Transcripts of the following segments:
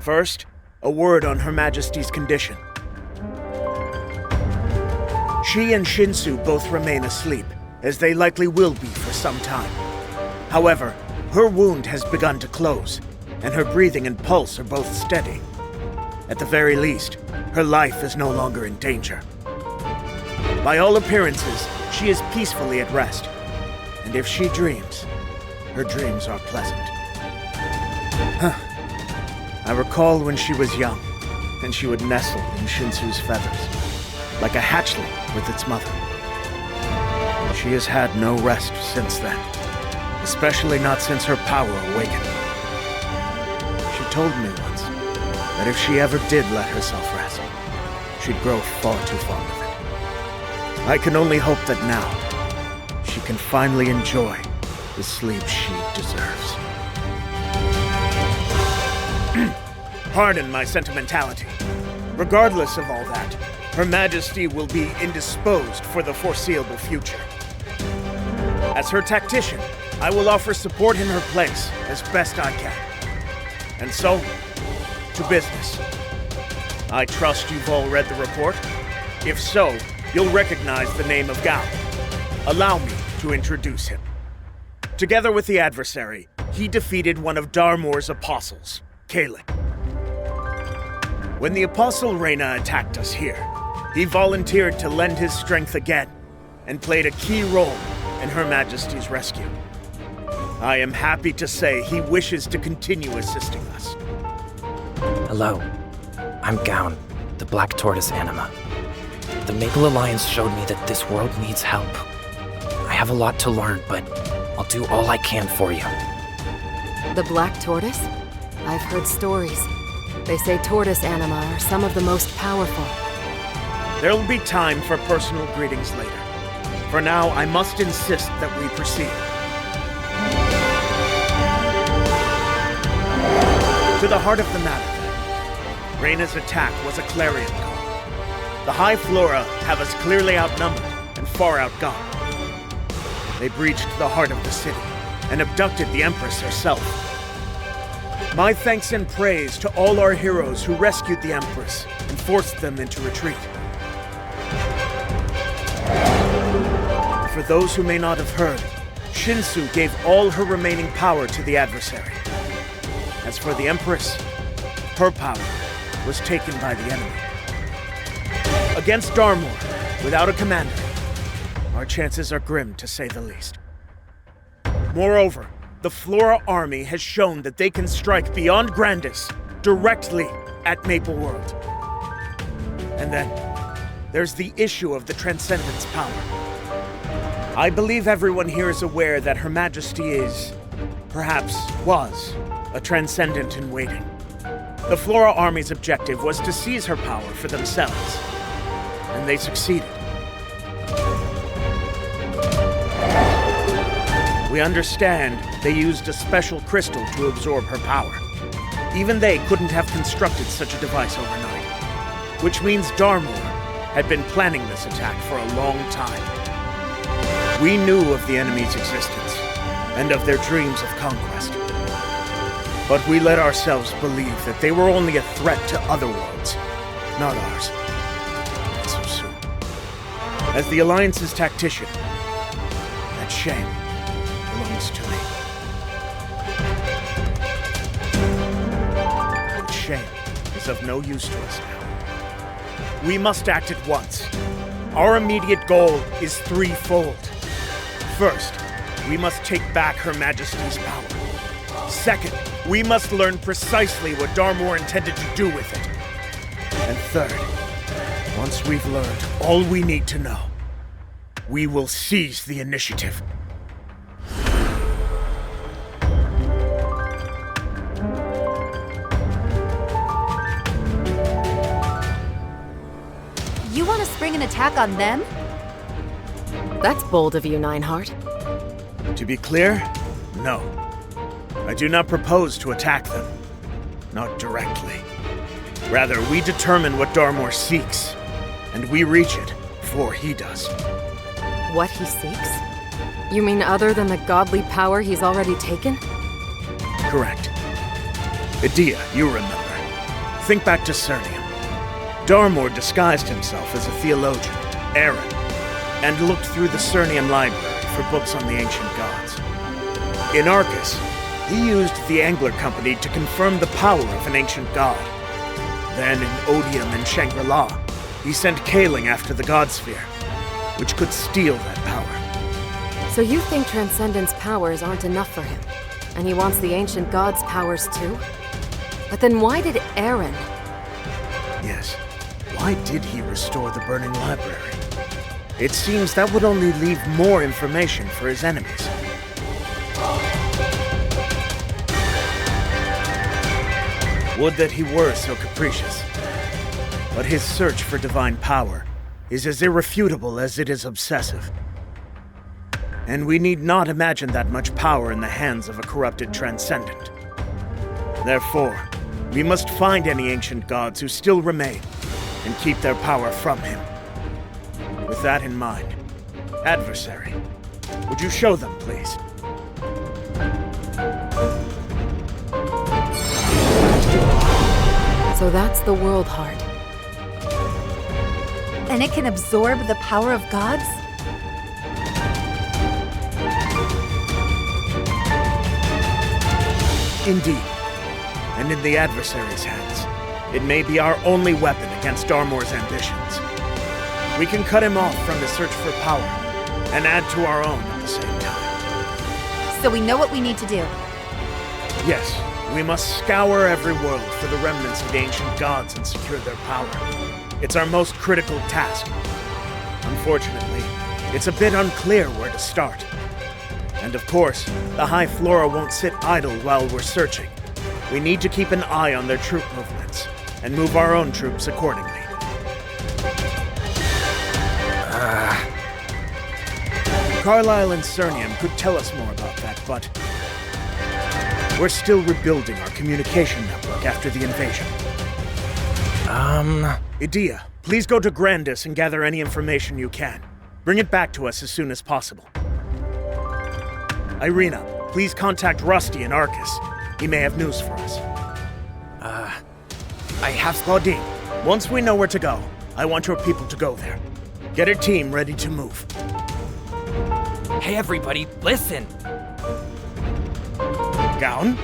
First, a word on Her Majesty's condition. She and Shinsu both remain asleep, as they likely will be for some time. However, her wound has begun to close, and her breathing and pulse are both steady. At the very least, her life is no longer in danger. By all appearances, she is peacefully at rest, and if she dreams, her dreams are pleasant. I recall when she was young, and she would nestle in Shinsu's feathers, like a hatchling with its mother. She has had no rest since then, especially not since her power awakened. She told me once that if she ever did let herself rest, she'd grow far too fond of it. I can only hope that now, she can finally enjoy the sleep she deserves. Pardon my sentimentality. Regardless of all that, Her Majesty will be indisposed for the foreseeable future. As her tactician, I will offer support in her place as best I can. And so, to business. I trust you've all read the report. If so, you'll recognize the name of Gowan. Allow me to introduce him. Together with the adversary, he defeated one of Darmoor's apostles, Caran. When the Apostle Reyna attacked us here, he volunteered to lend his strength again, and played a key role in Her Majesty's rescue. I am happy to say he wishes to continue assisting us. Hello, I'm Gowan, the Black Tortoise Anima. The Maple Alliance showed me that this world needs help. I have a lot to learn, but I'll do all I can for you. The Black Tortoise? I've heard stories. They say tortoise anima are some of the most powerful. There will be time for personal greetings later. For now, I must insist that we proceed. To the heart of the matter, then. Reyna's attack was a clarion call. The High Flora have us clearly outnumbered and far outgunned. They breached the heart of the city and abducted the Empress herself. My thanks and praise to all our heroes who rescued the Empress and forced them into retreat. For those who may not have heard, Shinsu gave all her remaining power to the adversary. As for the Empress, her power was taken by the enemy. Against Darmoor, without a commander, our chances are grim to say the least. Moreover, the Flora army has shown that they can strike beyond Grandis, directly at Maple World. And then, there's the issue of the Transcendence power. I believe everyone here is aware that Her Majesty is, perhaps was, a Transcendent in waiting. The Flora army's objective was to seize her power for themselves, and they succeeded. We understand they used a special crystal to absorb her power. Even they couldn't have constructed such a device overnight, which means Darmoor had been planning this attack for a long time. We knew of the enemy's existence, and of their dreams of conquest. But we let ourselves believe that they were only a threat to other worlds, not ours. Not so soon. As the Alliance's tactician, that shame belongs to me. But shame is of no use to us now. we must act at once. Our immediate goal is threefold. First, we must take back Her Majesty's power. Second, we must learn precisely what Darmoor intended to do with it. And third, once we've learned all we need to know, we will seize the initiative. You want to spring an attack on them? That's bold of you, Nineheart. To be clear, no. I do not propose to attack them. Not directly. Rather, we determine what Darmoor seeks, and we reach it before he does. What he seeks? You mean other than the godly power he's already taken? Correct. Edea, you remember. Think back to Cernium. Darmoor disguised himself as a theologian, Aaron, and looked through the Cernium library for books on the ancient gods. In Arcus, he used the Angler Company to confirm the power of an ancient god. Then in Odium and Shangri-La, he sent Kaling after the Godsphere, which could steal that power. So you think Transcendence powers aren't enough for him, and he wants the ancient gods' powers too? But then why did Aaron? Yes, why did he restore the burning library? It seems that would only leave more information for his enemies. Would that he were so capricious. But his search for divine power is as irrefutable as it is obsessive. And we need not imagine that much power in the hands of a corrupted transcendent. Therefore, we must find any ancient gods who still remain and keep their power from him. With that in mind, adversary, would you show them, please? So that's the World Heart. And it can absorb the power of gods? Indeed. And in the adversary's hands, it may be our only weapon against Darmoor's ambitions. We can cut him off from the search for power and add to our own at the same time. So we know what we need to do. Yes, we must scour every world for the remnants of the ancient gods and secure their power. It's our most critical task. Unfortunately, it's a bit unclear where to start. And of course, the High Flora won't sit idle while we're searching. We need to keep an eye on their troop movements and move our own troops accordingly. Carlisle and Cernium could tell us more about that, but we're still rebuilding our communication network after the invasion. Edea, please go to Grandis and gather any information you can. Bring it back to us as soon as possible. Irina, please contact Rusty in Arcus. He may have news for us. I have... Claudine, once we know where to go, I want your people to go there. Get a team ready to move. Hey everybody, listen! Gowan?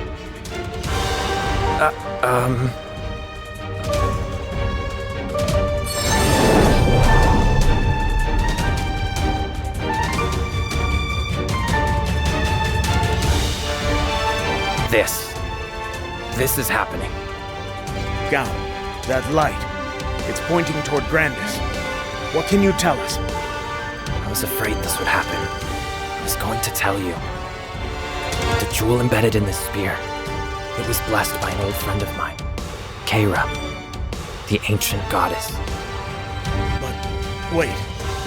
This is happening. Gowan, that light. It's pointing toward Grandis. What can you tell us? I was afraid this would happen. I was going to tell you. The jewel embedded in this spear. It was blessed by an old friend of mine, Caran, the ancient goddess. But wait,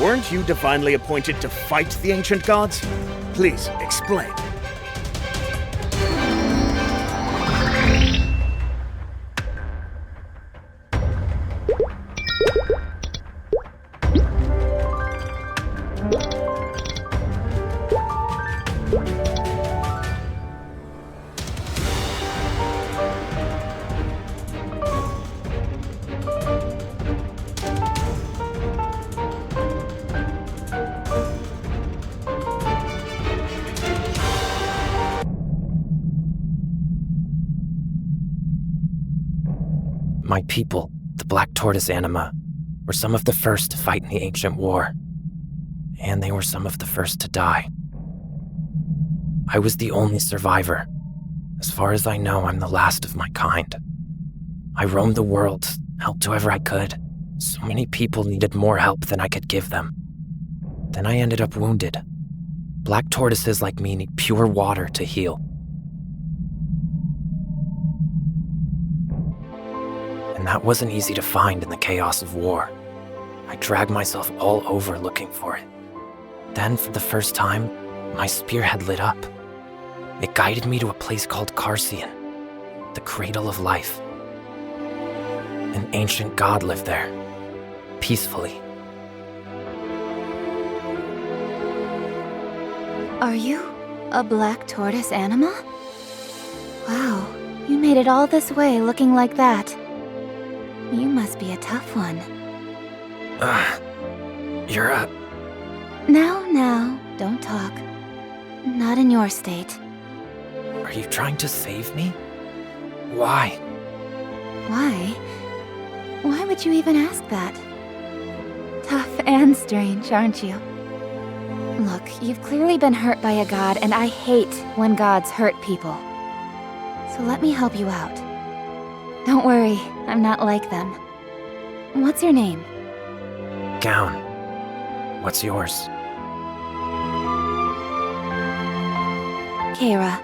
weren't you divinely appointed to fight the ancient gods? Please, explain. My people, the Black Tortoise Anima, were some of the first to fight in the ancient war. And they were some of the first to die. I was the only survivor. As far as I know, I'm the last of my kind. I roamed the world, helped whoever I could. So many people needed more help than I could give them. Then I ended up wounded. Black tortoises like me need pure water to heal. And that wasn't easy to find in the chaos of war. I dragged myself all over looking for it. Then, for the first time, my spear had lit up. It guided me to a place called Carcion, the cradle of life. An ancient god lived there, peacefully. Are you a black tortoise anima? Wow, you made it all this way looking like that. You must be a tough one. You're a... Now, don't talk. Not in your state. Are you trying to save me? Why? Why? Why would you even ask that? Tough and strange, aren't you? Look, you've clearly been hurt by a god, and I hate when gods hurt people. So let me help you out. Don't worry, I'm not like them. What's your name? Gowan. What's yours? Kara.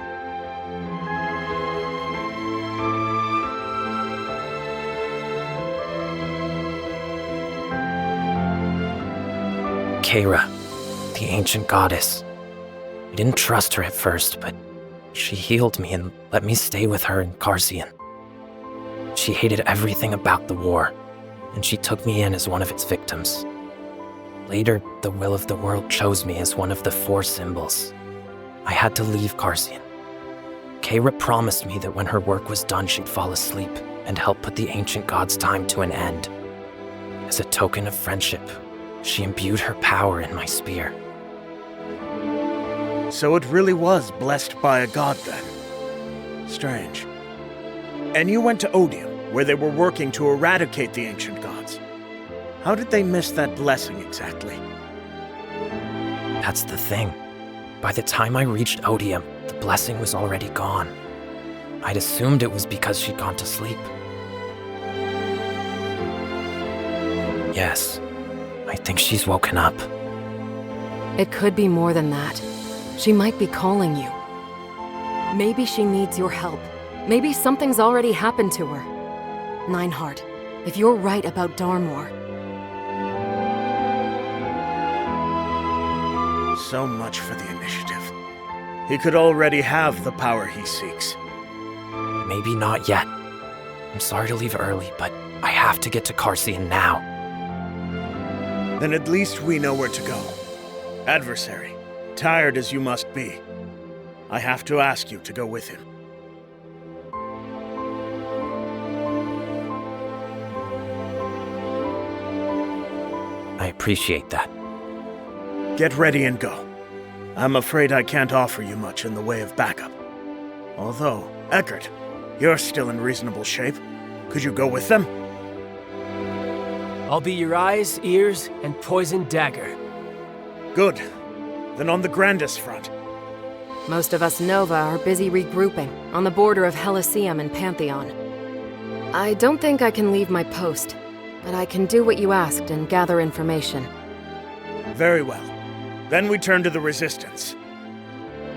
Kara, the ancient goddess. I didn't trust her at first, but she healed me and let me stay with her in Carcion. She hated everything about the war, and she took me in as one of its victims. Later, the will of the world chose me as one of the 4 symbols. I had to leave Carcion. Kara promised me that when her work was done, she'd fall asleep and help put the ancient god's time to an end. As a token of friendship, she imbued her power in my spear. So it really was blessed by a god then. Strange. And you went to Odium, where they were working to eradicate the ancient gods. How did they miss that blessing exactly? That's the thing. By the time I reached Odium, the blessing was already gone. I'd assumed it was because she'd gone to sleep. Yes, I think she's woken up. It could be more than that. She might be calling you. Maybe she needs your help. Maybe something's already happened to her. Nineheart, if you're right about Darmoor... So much for the initiative. He could already have the power he seeks. Maybe not yet. I'm sorry to leave early, but I have to get to Carcion now. Then at least we know where to go. Adversary, tired as you must be, I have to ask you to go with him. I appreciate that. Get ready and go. I'm afraid I can't offer you much in the way of backup. Although, Eckert, you're still in reasonable shape. Could you go with them? I'll be your eyes, ears, and poison dagger. Good. Then on the Grandis front. Most of us Nova are busy regrouping on the border of Helisium and Pantheon. I don't think I can leave my post, but I can do what you asked and gather information. Very well. Then we turn to the Resistance.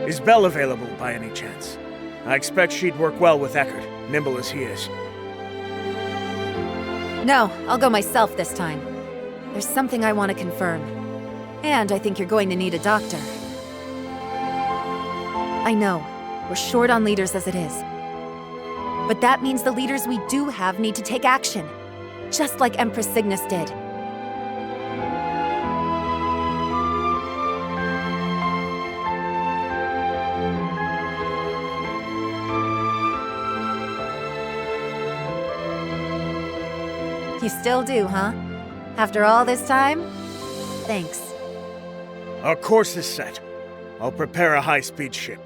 Is Belle available by any chance? I expect she'd work well with Eckert, nimble as he is. No, I'll go myself this time. There's something I want to confirm. And I think you're going to need a doctor. I know, we're short on leaders as it is. But that means the leaders we do have need to take action. Just like Empress Cygnus did. You still do, huh? After all this time? Thanks. Our course is set. I'll prepare a high-speed ship.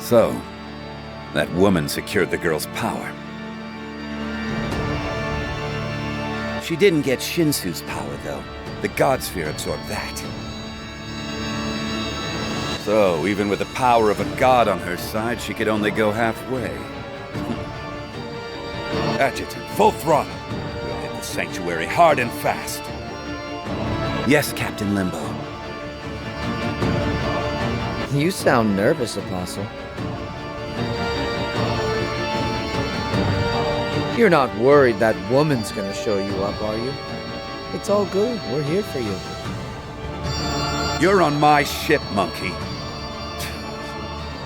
So, that woman secured the girl's power. She didn't get Shinsu's power, though. The God Sphere absorbed that. So, even with the power of a god on her side, she could only go halfway. Adjutant, full throttle. We'll hit the sanctuary hard and fast. Yes, Captain Limbo. You sound nervous, Apostle. You're not worried that woman's gonna show you up, are you? It's all good. We're here for you. You're on my ship, monkey.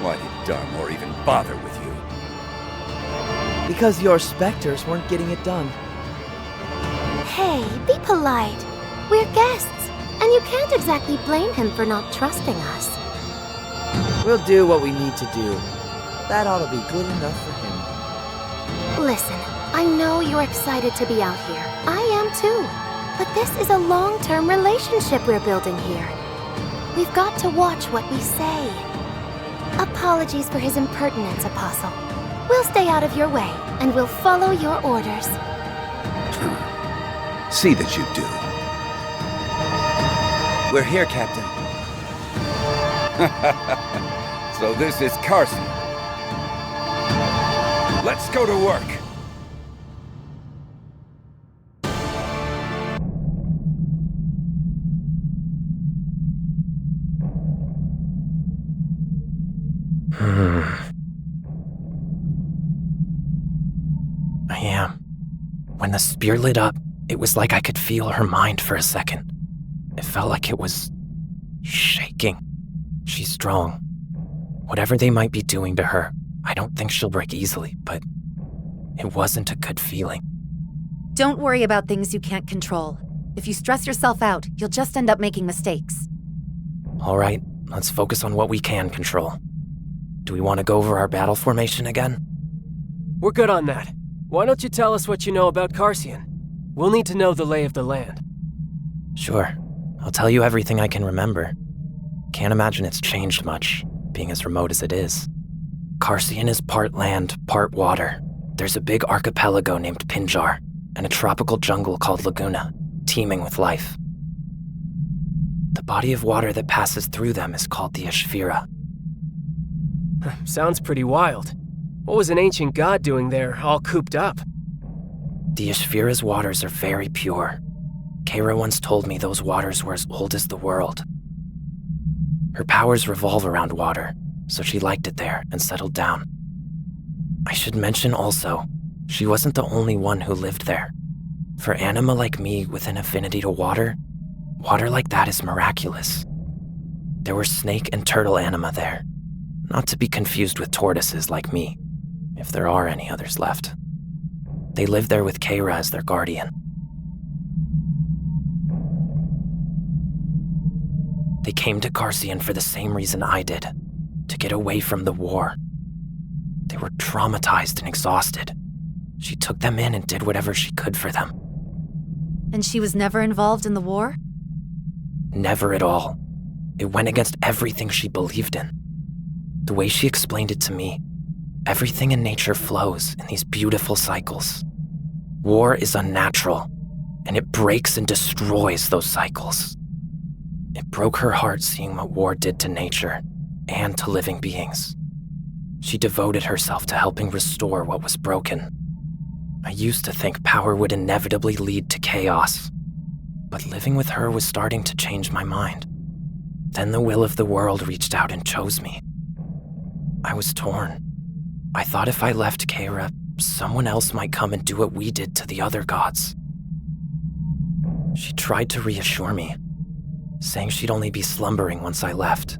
Why did Darmoor even bother with you? Because your specters weren't getting it done. Hey, be polite. We're guests, and you can't exactly blame him for not trusting us. We'll do what we need to do. That ought to be good enough for him. Listen, I know you're excited to be out here. I am too. But this is a long-term relationship we're building here. We've got to watch what we say. Apologies for his impertinence, Apostle. We'll stay out of your way, and we'll follow your orders. See that you do. We're here, Captain. So this is Carcion. Let's go to work. I am. When the spear lit up, it was like I could feel her mind for a second. It felt like it was shaking. She's strong. Whatever they might be doing to her, I don't think she'll break easily, but it wasn't a good feeling. Don't worry about things you can't control. If you stress yourself out, you'll just end up making mistakes. All right, let's focus on what we can control. Do we want to go over our battle formation again? We're good on that. Why don't you tell us what you know about Carcion? We'll need to know the lay of the land. Sure. I'll tell you everything I can remember. Can't imagine it's changed much, being as remote as it is. Carcion is part land, part water. There's a big archipelago named Pinjar, and a tropical jungle called Laguna, teeming with life. The body of water that passes through them is called the Ashvira. Sounds pretty wild. What was an ancient god doing there, all cooped up? The Ashvira's waters are very pure. Kara once told me those waters were as old as the world. Her powers revolve around water, so she liked it there and settled down. I should mention also, she wasn't the only one who lived there. For anima like me with an affinity to water, water like that is miraculous. There were snake and turtle anima there, not to be confused with tortoises like me, if there are any others left. They lived there with Kara as their guardian. They came to Carcion for the same reason I did, to get away from the war. They were traumatized and exhausted. She took them in and did whatever she could for them. And she was never involved in the war? Never at all. It went against everything she believed in. The way she explained it to me, everything in nature flows in these beautiful cycles. War is unnatural, and it breaks and destroys those cycles. It broke her heart seeing what war did to nature and to living beings. She devoted herself to helping restore what was broken. I used to think power would inevitably lead to chaos, but living with her was starting to change my mind. Then the will of the world reached out and chose me. I was torn. I thought if I left Kara, someone else might come and do what we did to the other gods. She tried to reassure me, saying she'd only be slumbering once I left.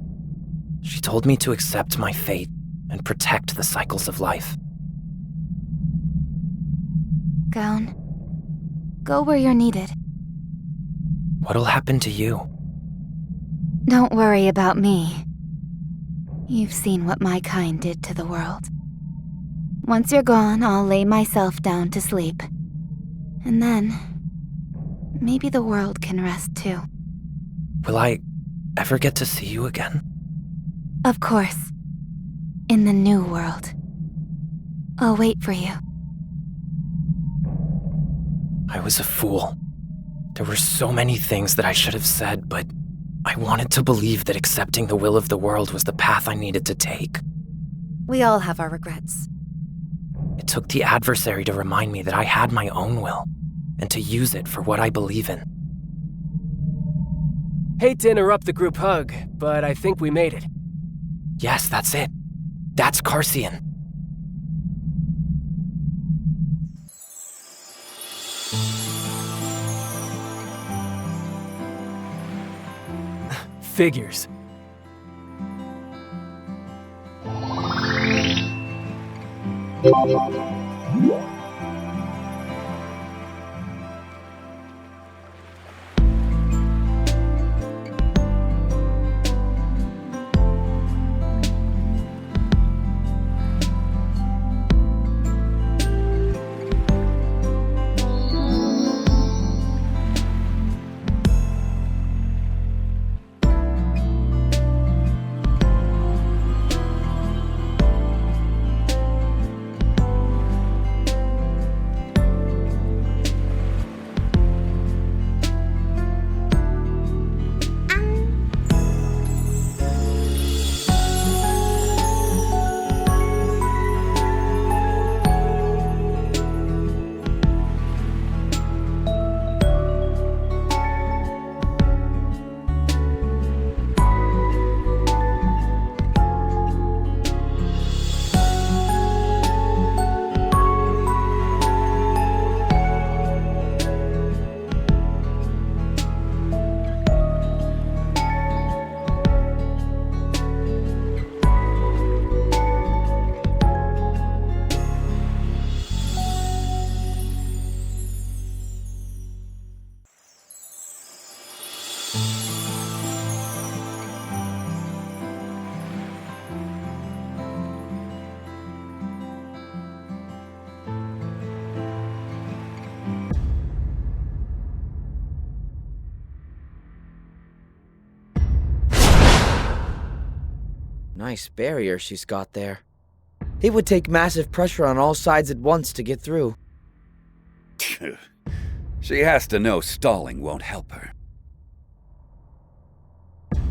She told me to accept my fate and protect the cycles of life. Gowan, go where you're needed. What'll happen to you? Don't worry about me. You've seen what my kind did to the world. Once you're gone, I'll lay myself down to sleep. And then, maybe the world can rest too. Will I ever get to see you again? Of course. in the new world. I'll wait for you. I was a fool. There were so many things that I should have said, but I wanted to believe that accepting the will of the world was the path I needed to take. We all have our regrets. It took the adversary to remind me that I had my own will, and to use it for what I believe in. Hate to interrupt the group hug, but I think we made it. Yes, that's it. That's Carcion. Figures. Nice barrier she's got there. It would take massive pressure on all sides at once to get through. She has to know stalling won't help her.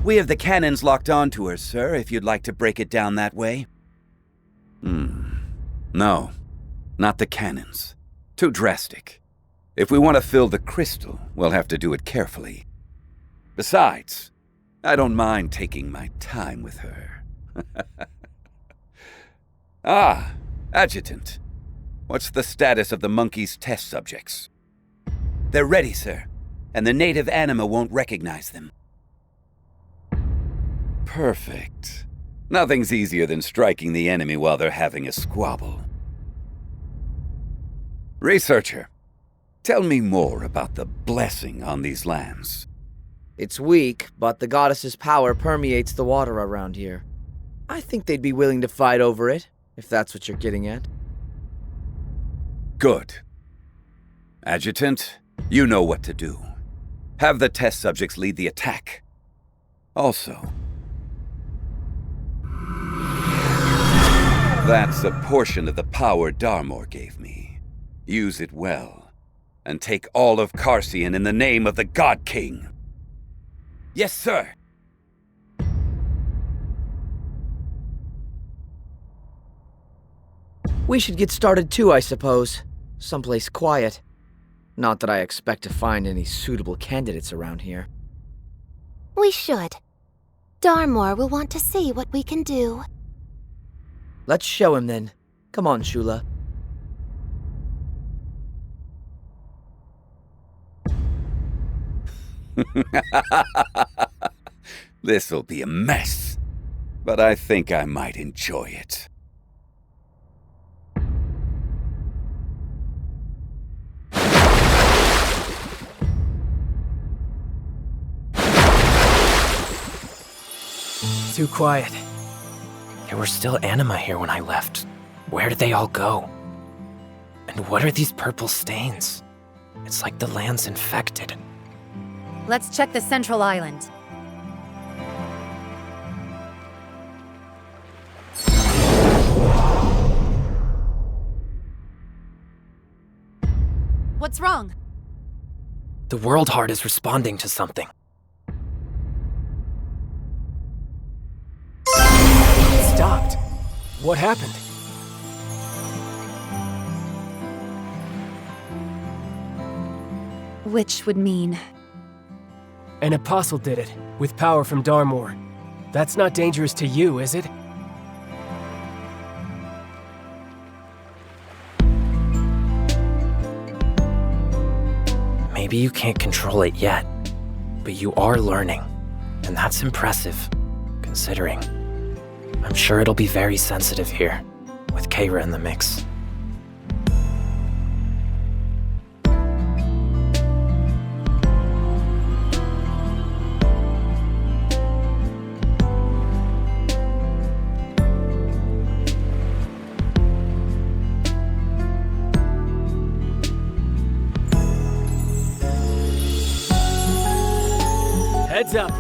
We have the cannons locked onto her, sir, if you'd like to break it down that way. No, not the cannons. Too drastic. If we want to fill the crystal, we'll have to do it carefully. Besides, I don't mind taking my time with her. Ah, Adjutant. What's the status of the monkey's test subjects? They're ready, sir, and the native anima won't recognize them. Perfect. Nothing's easier than striking the enemy while they're having a squabble. Researcher, tell me more about the blessing on these lands. It's weak, but the goddess's power permeates the water around here. I think they'd be willing to fight over it, if that's what you're getting at. Good. Adjutant, you know what to do. Have the test subjects lead the attack. Also, that's a portion of the power Darmoor gave me. Use it well, and take all of Carcion in the name of the God King. Yes, sir. We should get started too, I suppose. Someplace quiet. Not that I expect to find any suitable candidates around here. We should. Darmoor will want to see what we can do. Let's show him then. Come on, Shula. This'll be a mess, but I think I might enjoy it. Too quiet. There were still anima here when I left. Where did they all go? And what are these purple stains? It's like the land's infected. Let's check the central island. What's wrong? The World Heart is responding to something. It stopped. What happened? Which would mean... An apostle did it, with power from Darmoor. That's not dangerous to you, is it? Maybe you can't control it yet, but you are learning, and that's impressive, considering. I'm sure it'll be very sensitive here, with Caran in the mix. Heads up.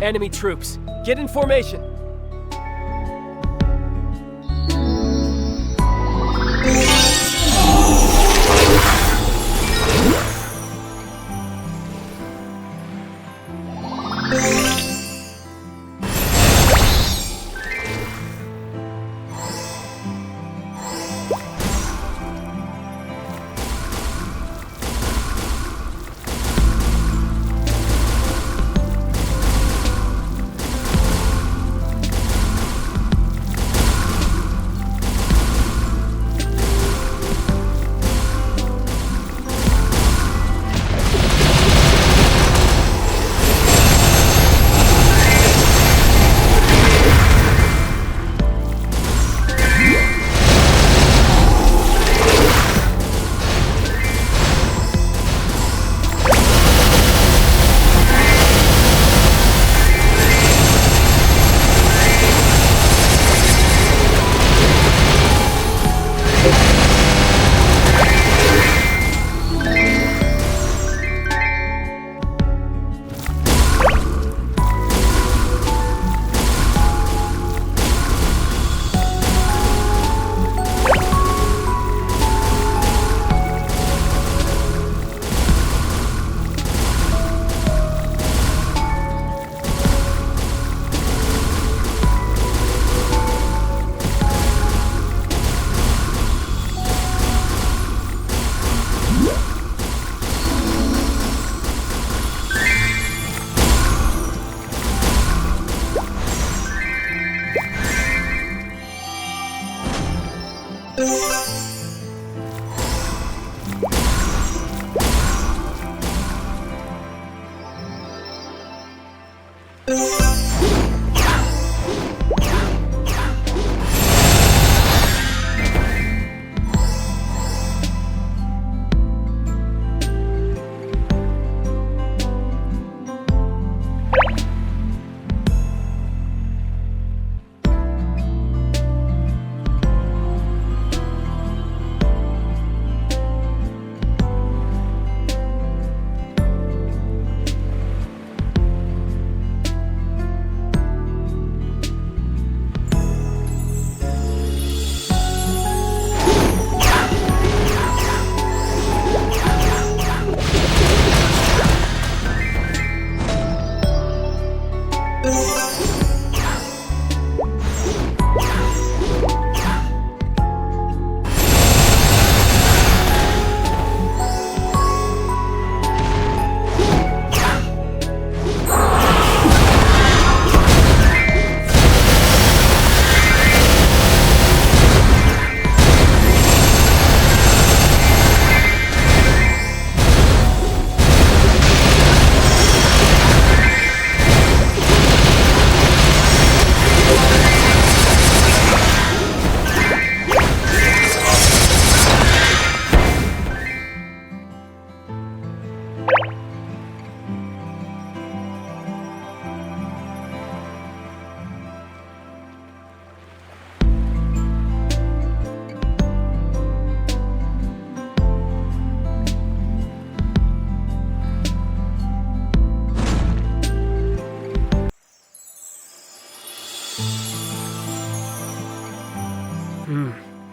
Enemy troops, get in formation.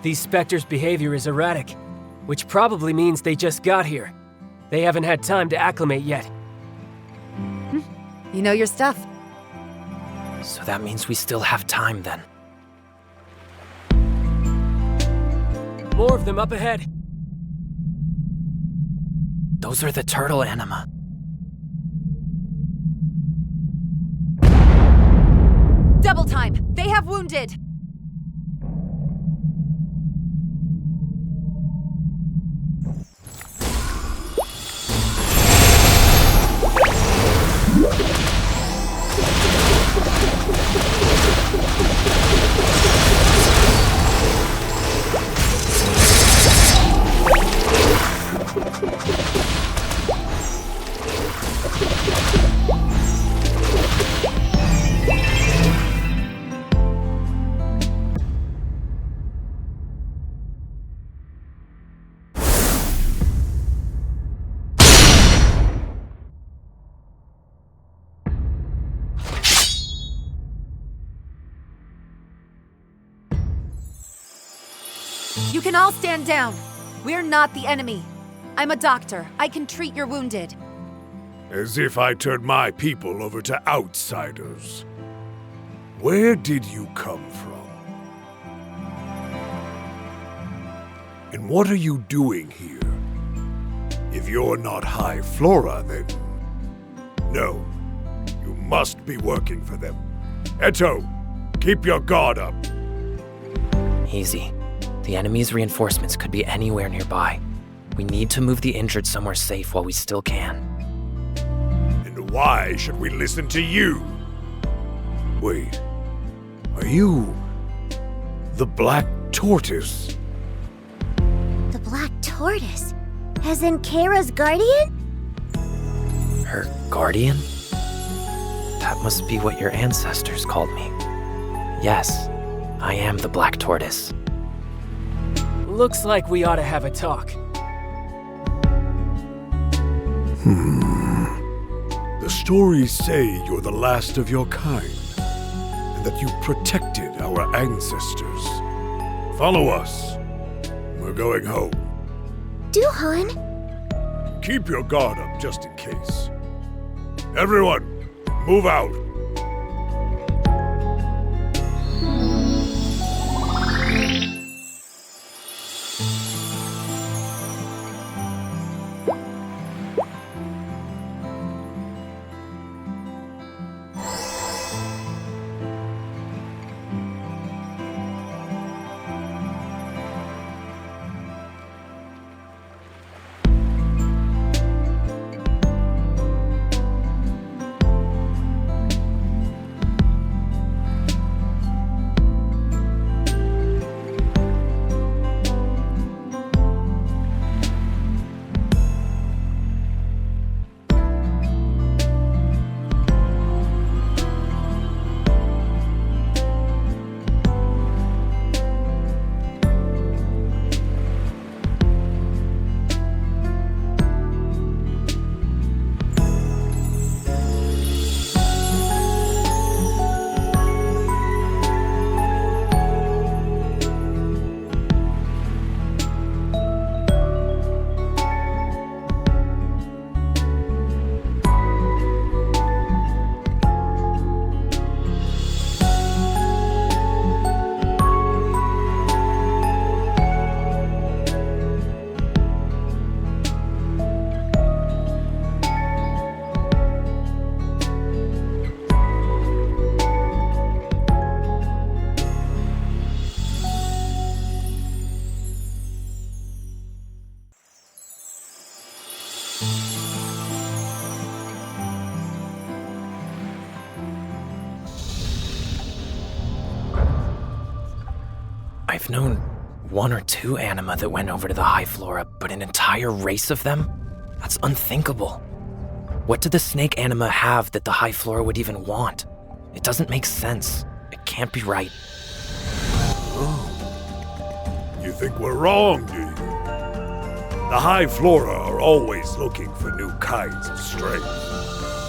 These specters' behavior is erratic, which probably means they just got here. They haven't had time to acclimate yet. You know your stuff. So that means we still have time then. More of them up ahead. Those are the turtle anima. Double time! They have wounded! You can all stand down. We're not the enemy. I'm a doctor. I can treat your wounded. As if I turned my people over to outsiders. Where did you come from? And what are you doing here? If you're not High Flora, then... No. You must be working for them. Eto, keep your guard up. Easy. The enemy's reinforcements could be anywhere nearby. We need to move the injured somewhere safe while we still can. And why should we listen to you? Wait. Are you... the Black Tortoise? The Black Tortoise? As in Kara's guardian? Her guardian? That must be what your ancestors called me. Yes, I am the Black Tortoise. Looks like we ought to have a talk. The stories say you're the last of your kind, and that you protected our ancestors. Follow us. We're going home. Duhan? Keep your guard up just in case. Everyone, move out. I've known one or two anima that went over to the High Flora, but an entire race of them? That's unthinkable. What did the snake anima have that the High Flora would even want? It doesn't make sense. It can't be right. Oh. You think we're wrong, do you? The High Flora are always looking for new kinds of strength.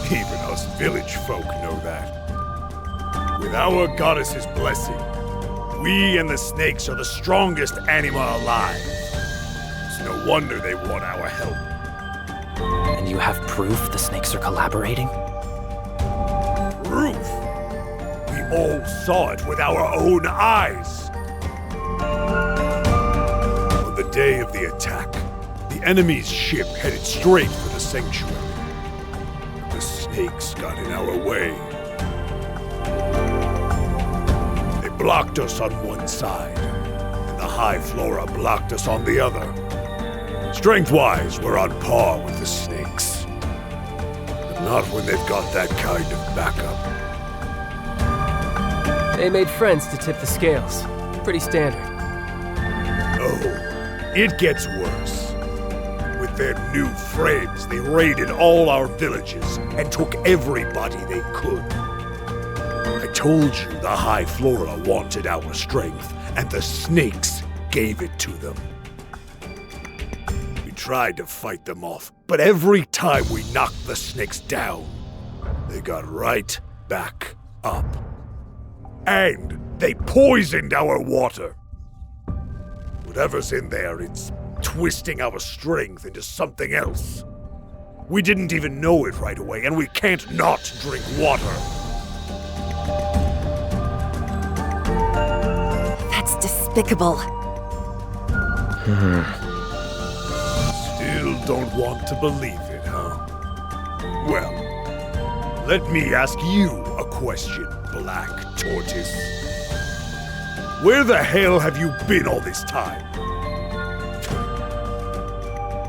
Even us village folk know that. With our goddess's blessing, We and the snakes are the strongest anima alive. It's no wonder they want our help. And you have proof the snakes are collaborating? Proof? We all saw it with our own eyes. On the day of the attack, the enemy's ship headed straight for the sanctuary. But the snakes got in our way. They blocked us on one side, and the High Flora blocked us on the other. Strength-wise, we're on par with the snakes. But not when they've got that kind of backup. They made friends to tip the scales. Pretty standard. Oh, it gets worse. With their new friends, they raided all our villages and took everybody they could. I told you the High Flora wanted our strength, and the snakes gave it to them. We tried to fight them off, but every time we knocked the snakes down, they got right back up. And they poisoned our water. Whatever's in there, it's twisting our strength into something else. We didn't even know it right away, and we can't not drink water. That's despicable. Still don't want to believe it, huh? Well, let me ask you a question, Black Tortoise. Where the hell have you been all this time?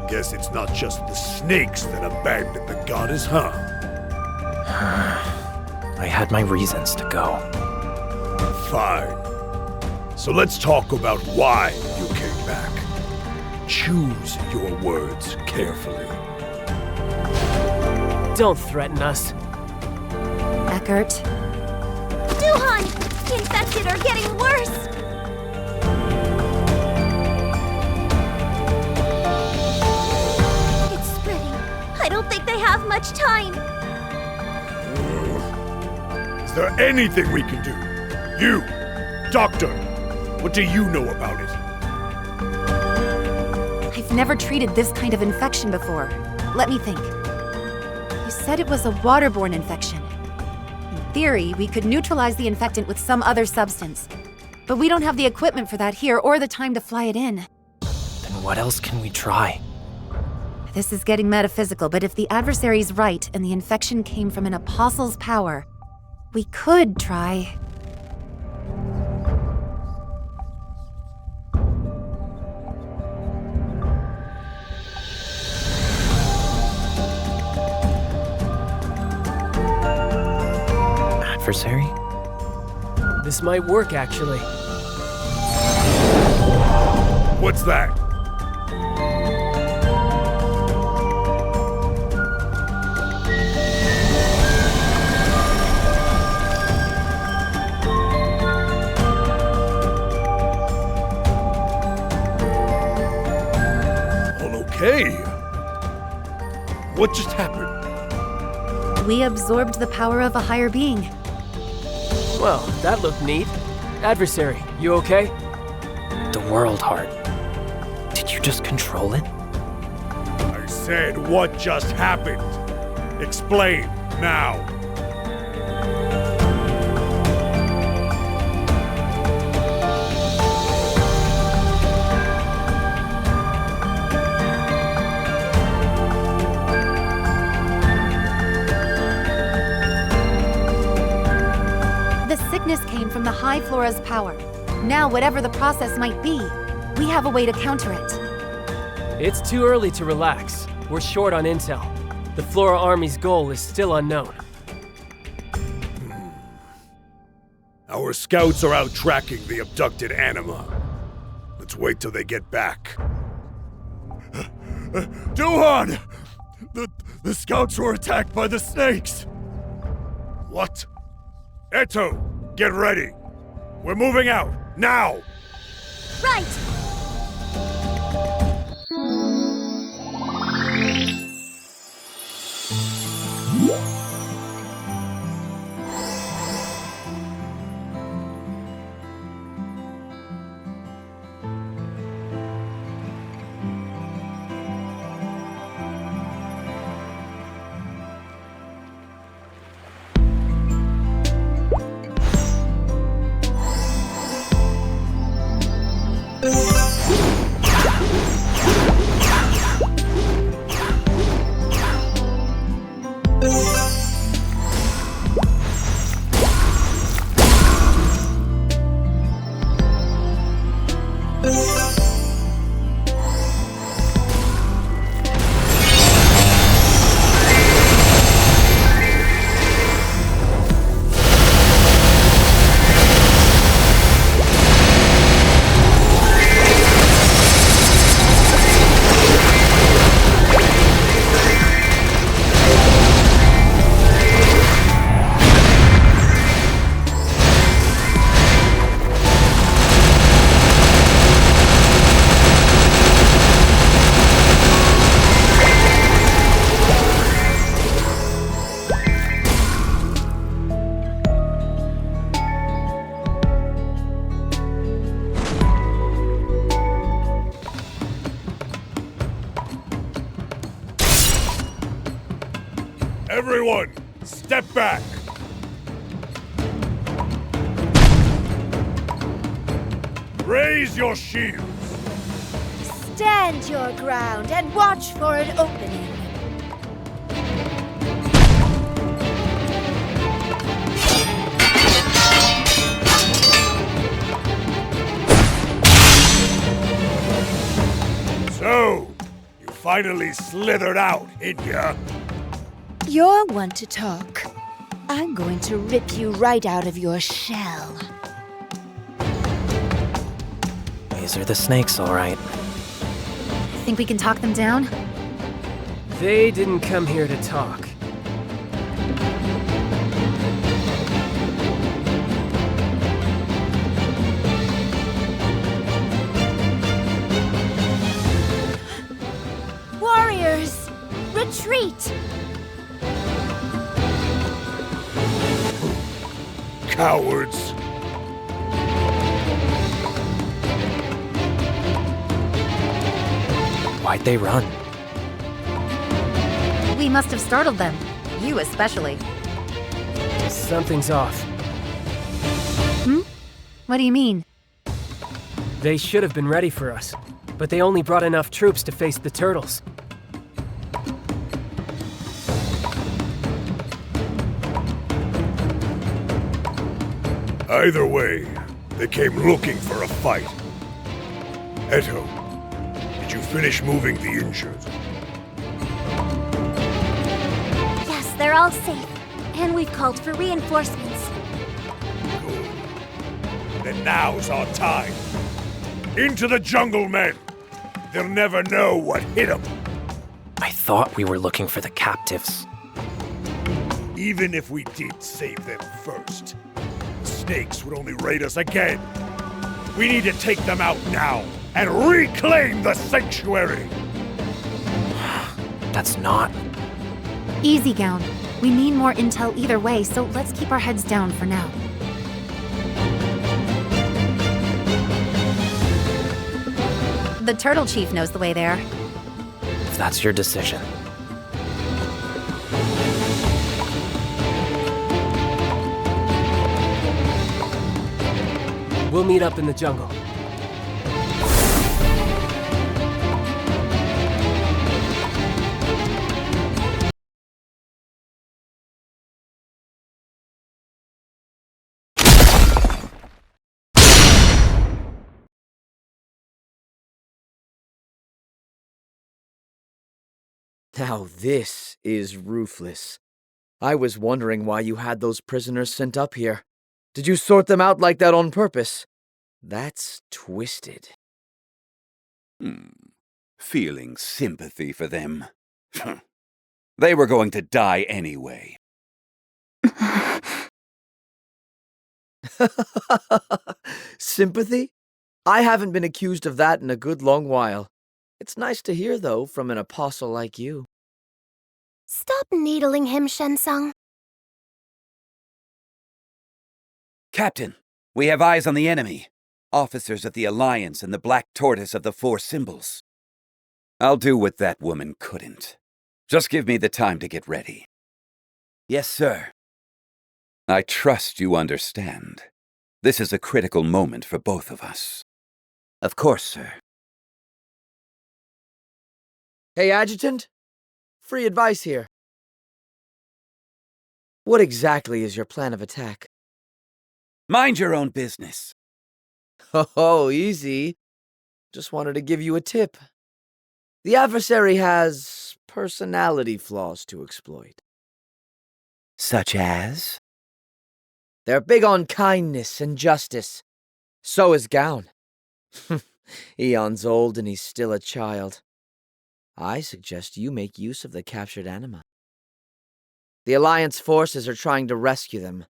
Guess it's not just the snakes that abandoned the goddess, huh? I had my reasons to go. Fine. So let's talk about why you came back. Choose your words carefully. Don't threaten us. Eckert. Duhan! The infected are getting worse! It's spreading. I don't think they have much time. Is there anything we can do? You, Doctor, what do you know about it? I've never treated this kind of infection before. Let me think. You said it was a waterborne infection. In theory, we could neutralize the infectant with some other substance. But we don't have the equipment for that here or the time to fly it in. Then what else can we try? This is getting metaphysical, but if the adversary's right and the infection came from an apostle's power, we could try. Adversary? This might work, actually. What's that? All okay. What just happened? We absorbed the power of a higher being. Well, that looked neat. Adversary, you okay? The World Heart. Did you just control it? I said, what just happened? Explain, now. The sickness came from the High Flora's power. Now, whatever the process might be, we have a way to counter it. It's too early to relax. We're short on intel. The Flora Army's goal is still unknown. Our scouts are out tracking the abducted anima. Let's wait till they get back. Duhan! The scouts were attacked by the snakes! What? Eto, get ready! We're moving out, now! Right! Everyone, step back! Raise your shields! Stand your ground and watch for an opening. So, you finally slithered out, ain't ya? You're one to talk. I'm going to rip you right out of your shell. These are the snakes, all right. Think we can talk them down? They didn't come here to talk. Warriors, retreat! Cowards! Why'd they run? We must have startled them. You especially. Something's off. What do you mean? They should have been ready for us, but they only brought enough troops to face the turtles. Either way, they came looking for a fight. Eto, did you finish moving the injured? Yes, they're all safe. And we've called for reinforcements. Good. Then now's our time. Into the jungle, men! They'll never know what hit them. I thought we were looking for the captives. Even if we did save them first, the snakes would only raid us again. We need to take them out now and reclaim the sanctuary! That's not... Easy, Gowan. We need more intel either way, so let's keep our heads down for now. The Turtle Chief knows the way there. If that's your decision. We'll meet up in the jungle. Now this is ruthless. I was wondering why you had those prisoners sent up here. Did you sort them out like that on purpose? That's twisted. Feeling sympathy for them. They were going to die anyway. Sympathy? I haven't been accused of that in a good long while. It's nice to hear, though, from an apostle like you. Stop needling him, Shensung. Captain, we have eyes on the enemy. Officers of the Alliance and the Black Tortoise of the Four Symbols. I'll do what that woman couldn't. Just give me the time to get ready. Yes, sir. I trust you understand. This is a critical moment for both of us. Of course, sir. Hey, Adjutant? Free advice here. What exactly is your plan of attack? Mind your own business. Oh, easy. Just wanted to give you a tip. The adversary has personality flaws to exploit. Such as? They're big on kindness and justice. So is Gowan. Eons old and he's still a child. I suggest you make use of the captured anima. The Alliance forces are trying to rescue them.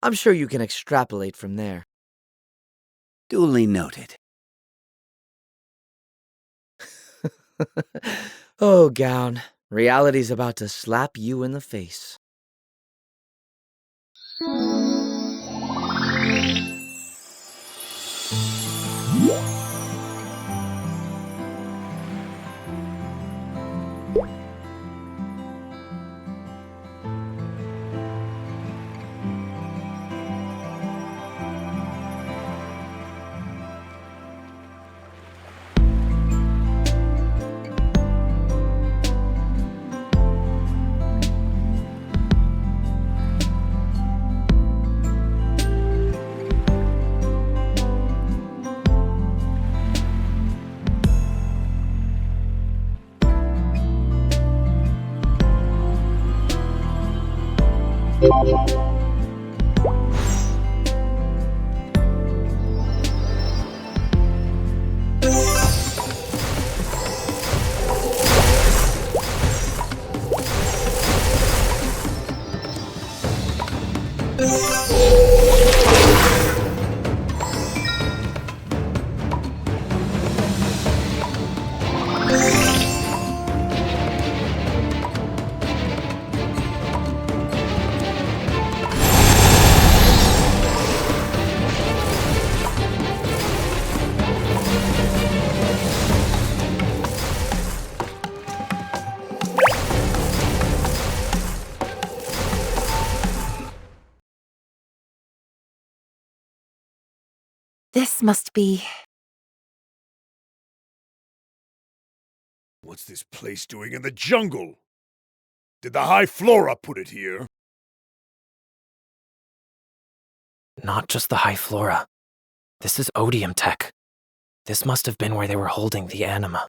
I'm sure you can extrapolate from there. Duly noted. Oh, Gowan, reality's about to slap you in the face. This must be... What's this place doing in the jungle? Did the High Flora put it here? Not just the High Flora. This is odium tech. This must have been where they were holding the anima.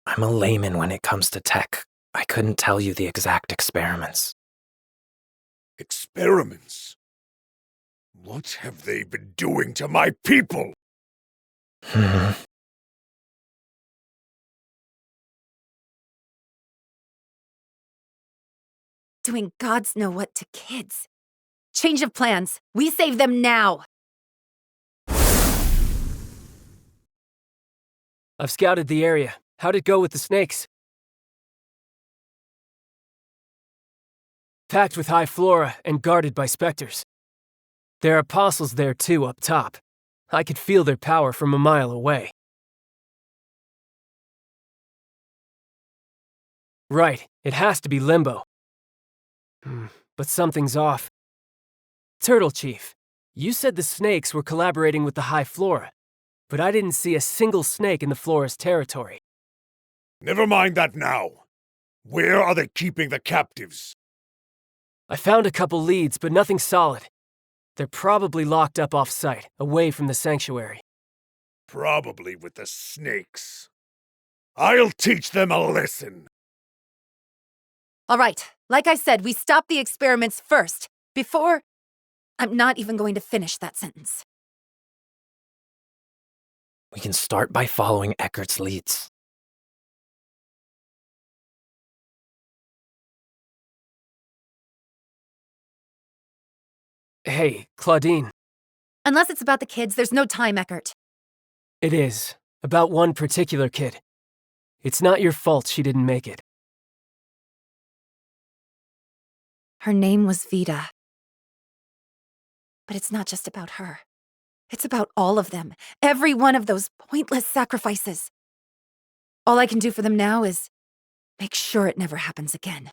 I'm a layman when it comes to tech. I couldn't tell you the exact experiments. Experiments? What have they been doing to my people? Doing gods know what to kids. Change of plans. We save them now. I've scouted the area. How'd it go with the snakes? Packed with high flora and guarded by specters. There are apostles there too up top. I could feel their power from a mile away. Right, it has to be Limbo. But something's off. Turtle Chief, you said the snakes were collaborating with the High Flora, but I didn't see a single snake in the Flora's territory. Never mind that now. Where are they keeping the captives? I found a couple leads, but nothing solid. They're probably locked up off-site, away from the sanctuary. Probably with the snakes. I'll teach them a lesson. All right, like I said, we stop the experiments first, before... I'm not even going to finish that sentence. We can start by following Eckert's leads. Hey, Claudine. Unless it's about the kids, there's no time, Eckert. It is. About one particular kid. It's not your fault she didn't make it. Her name was Vida. But it's not just about her. It's about all of them. Every one of those pointless sacrifices. All I can do for them now is make sure it never happens again.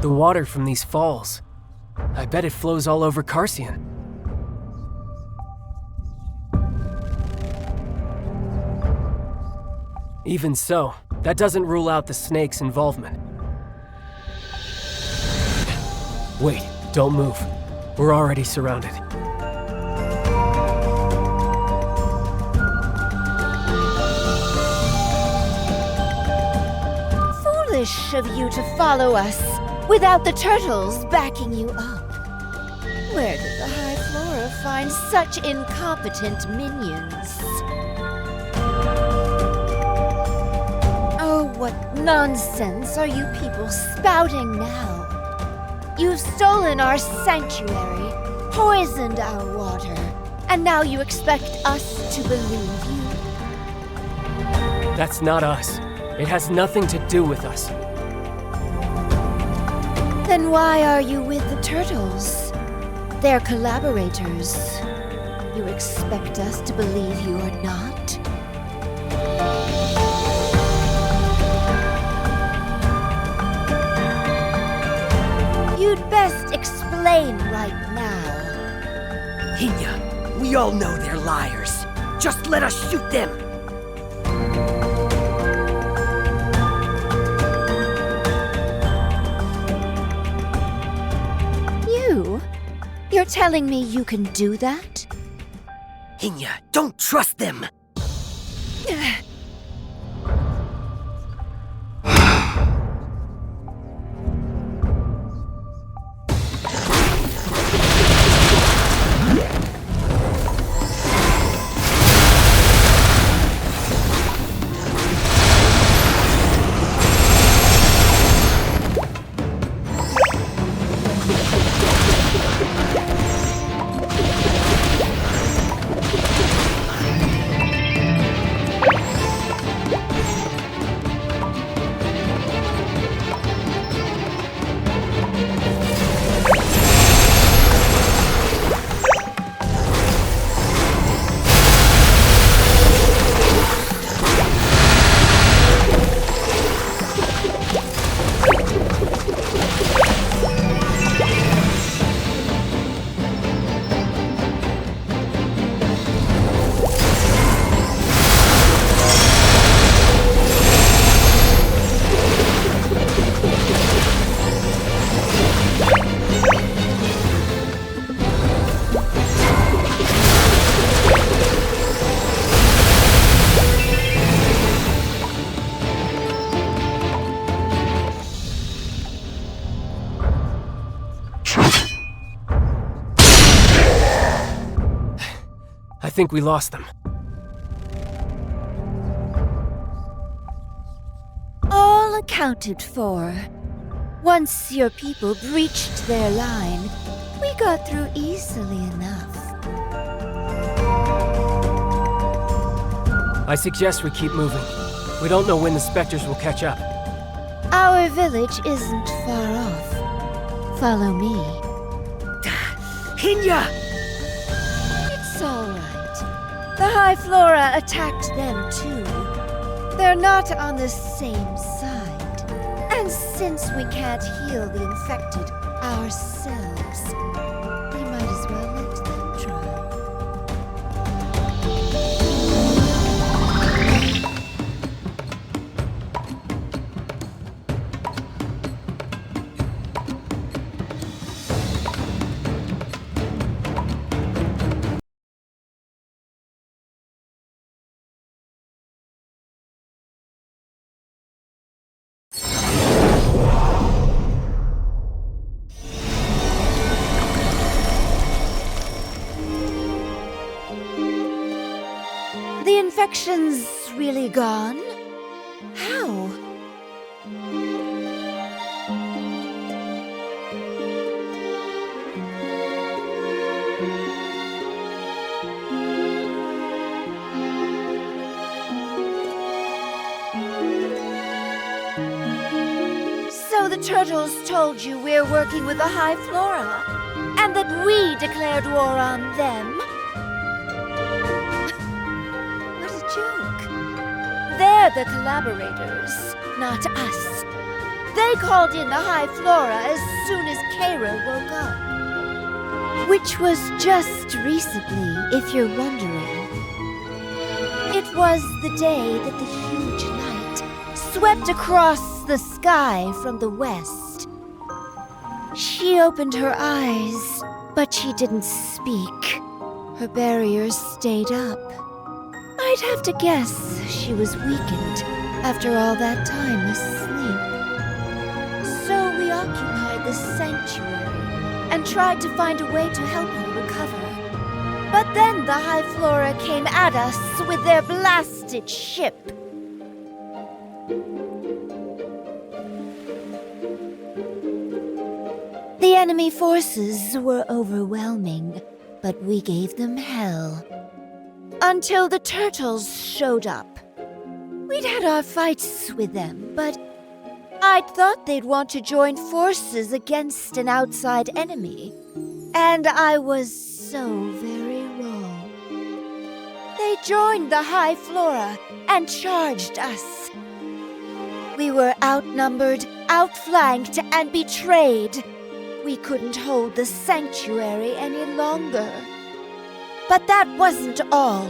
The water from these falls. I bet it flows all over Carcion. Even so, that doesn't rule out the snake's involvement. Wait, don't move. We're already surrounded. Foolish of you to follow us without the turtles backing you up. Where did the High Flora find such incompetent minions? Oh, what nonsense are you people spouting now? You've stolen our sanctuary, poisoned our water, and now you expect us to believe you? That's not us. It has nothing to do with us. Then why are you with the turtles? They're collaborators. You expect us to believe you are not? You'd best explain right now. Hinya, we all know they're liars. Just let us shoot them. You're telling me you can do that? Hinya, don't trust them! I think we lost them. All accounted for. Once your people breached their line, we got through easily enough. I suggest we keep moving. We don't know when the specters will catch up. Our village isn't far off. Follow me. Hinya! It's all right. The High Flora attacked them too. They're not on the same side. And since we can't heal the infected ourselves, we might as well let them try. The infection's really gone? How? So the turtles told you we're working with the High Flora, and that we declared war on them? What a joke. They're the collaborators, not us. They called in the High Flora as soon as Caran woke up. Which was just recently, if you're wondering. It was the day that the huge light swept across the sky from the west. She opened her eyes, but she didn't speak. Her barriers stayed up. I'd have to guess she was weakened after all that time asleep. So we occupied the sanctuary and tried to find a way to help her recover. But then the High Flora came at us with their blasted ship. The enemy forces were overwhelming, but we gave them hell. Until the turtles showed up. We'd had our fights with them, but I'd thought they'd want to join forces against an outside enemy. And I was so very wrong. They joined the High Flora and charged us. We were outnumbered, outflanked, and betrayed. We couldn't hold the sanctuary any longer. But that wasn't all.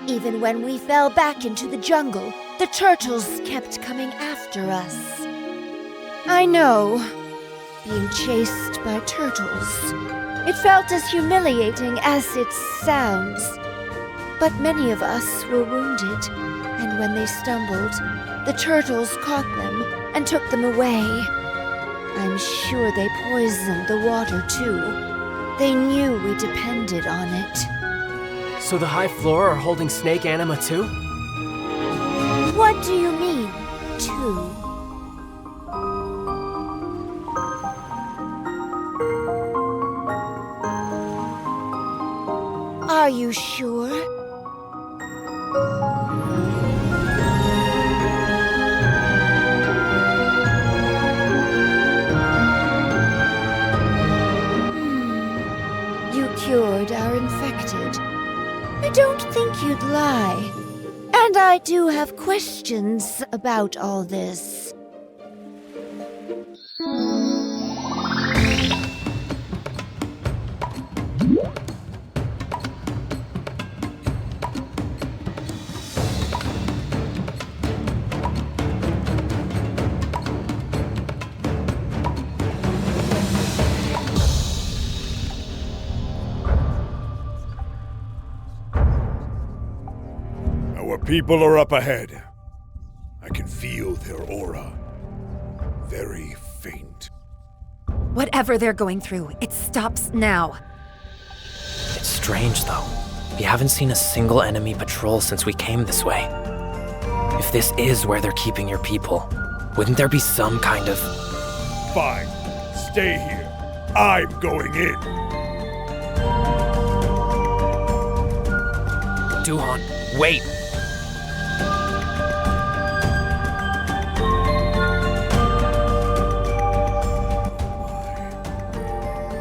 Even when we fell back into the jungle, the turtles kept coming after us. I know, being chased by turtles. It felt as humiliating as it sounds. But many of us were wounded, and when they stumbled, the turtles caught them and took them away. I'm sure they poisoned the water too. They knew we depended on it. So the High Flora are holding snake anima too? What do you mean, too? Are you sure? You cured our infected. I don't think you'd lie. And I do have questions about all this. Our people are up ahead. I can feel their aura. Very faint. Whatever they're going through, it stops now. It's strange, though. We haven't seen a single enemy patrol since we came this way. If this is where they're keeping your people, wouldn't there be some kind of... Fine. Stay here. I'm going in. Duhan, wait!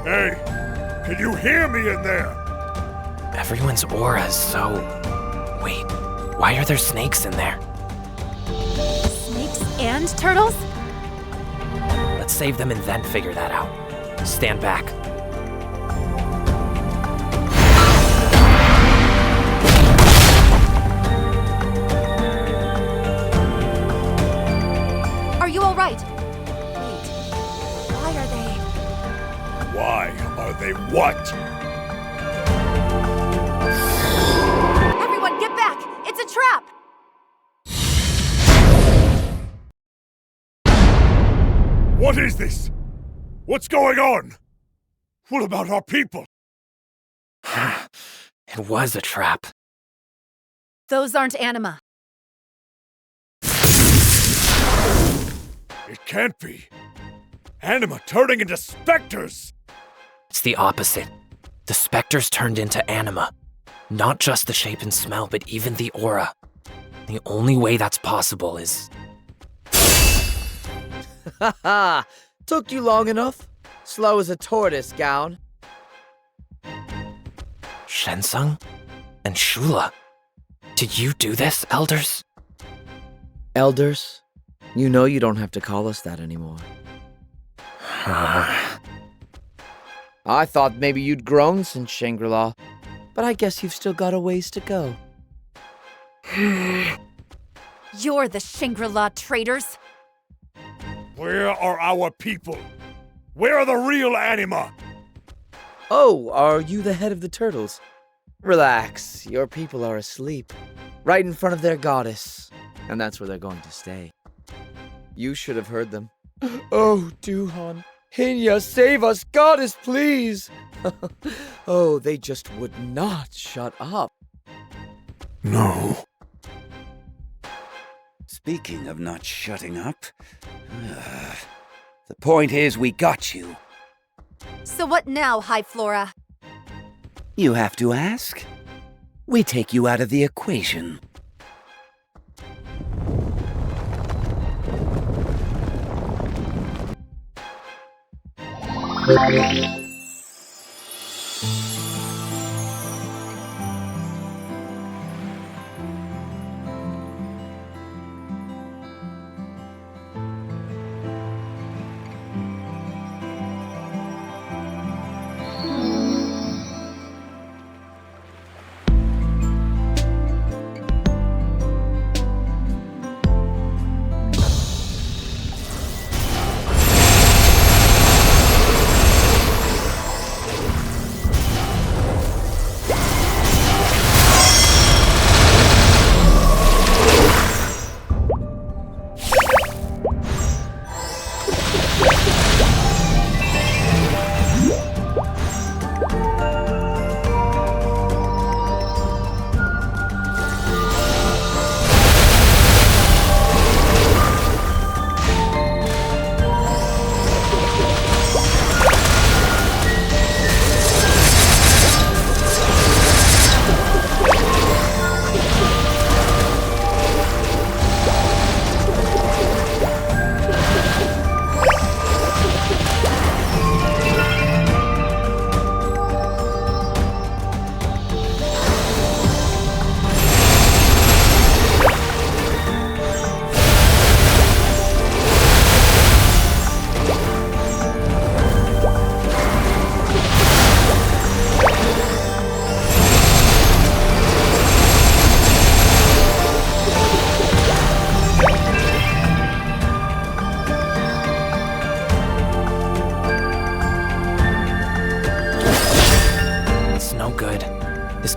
Hey, can you hear me in there? Everyone's aura is so... Wait, why are there snakes in there? Snakes and turtles? Let's save them and then figure that out. Stand back. Are you all right? Wait, why are they... Why are they what? Everyone, get back! It's a trap! What is this? What's going on? What about our people? It was a trap. Those aren't anima. It can't be. Anima turning into specters! It's the opposite. The specters turned into anima. Not just the shape and smell, but even the aura. The only way that's possible is... Haha! Took you long enough? Slow as a tortoise, Gowan. Shensung? And Shula? Did you do this, elders? Elders? You know you don't have to call us that anymore. I thought maybe you'd grown since Shangri-La, but I guess you've still got a ways to go. You're the Shangri-La traitors! Where are our people? Where are the real anima? Oh, are you the head of the turtles? Relax, your people are asleep, right in front of their goddess, and that's where they're going to stay. You should have heard them. Oh, Duhan, Hinya, save us, goddess, please! Oh, they just would not shut up. No. Speaking of not shutting up, the point is we got you. So what now, High Flora? You have to ask. We take you out of the equation.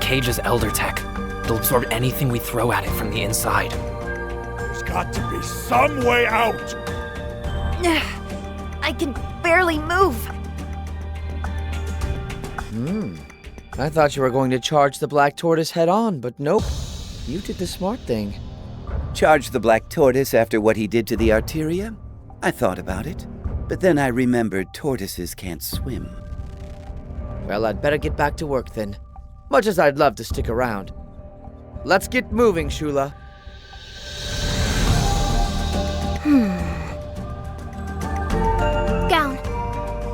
cage is elder tech. It'll absorb anything we throw at it from the inside. There's got to be some way out! I can barely move. I thought you were going to charge the Black Tortoise head on, but nope. You did the smart thing. Charge the Black Tortoise after what he did to the Arteria? I thought about it, but then I remembered tortoises can't swim. Well, I'd better get back to work then. Much as I'd love to stick around. Let's get moving, Shula. Gowan,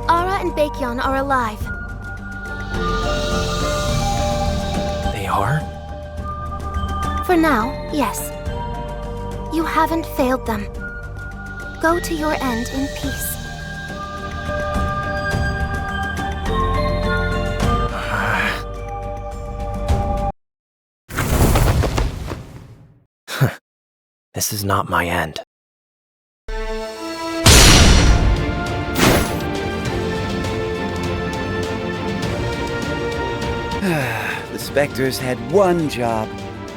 Ara and Baekyeon are alive. They are? For now, yes. You haven't failed them. Go to your end in peace. This is not my end. The Spectres had one job,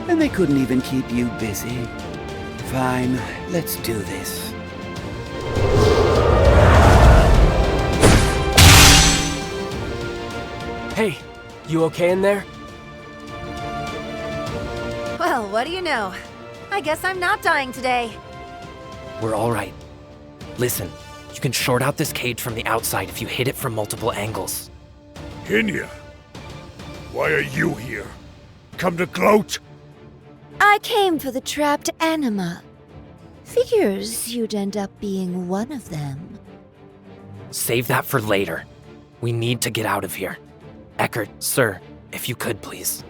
and they couldn't even keep you busy. Fine, let's do this. Hey, you okay in there? Well, what do you know? I guess I'm not dying today. We're all right. Listen, you can short out this cage from the outside if you hit it from multiple angles. Hinya, why are you here? Come to gloat? I came for the trapped anima. Figures you'd end up being one of them. Save that for later. We need to get out of here. Eckert, sir, if you could, please.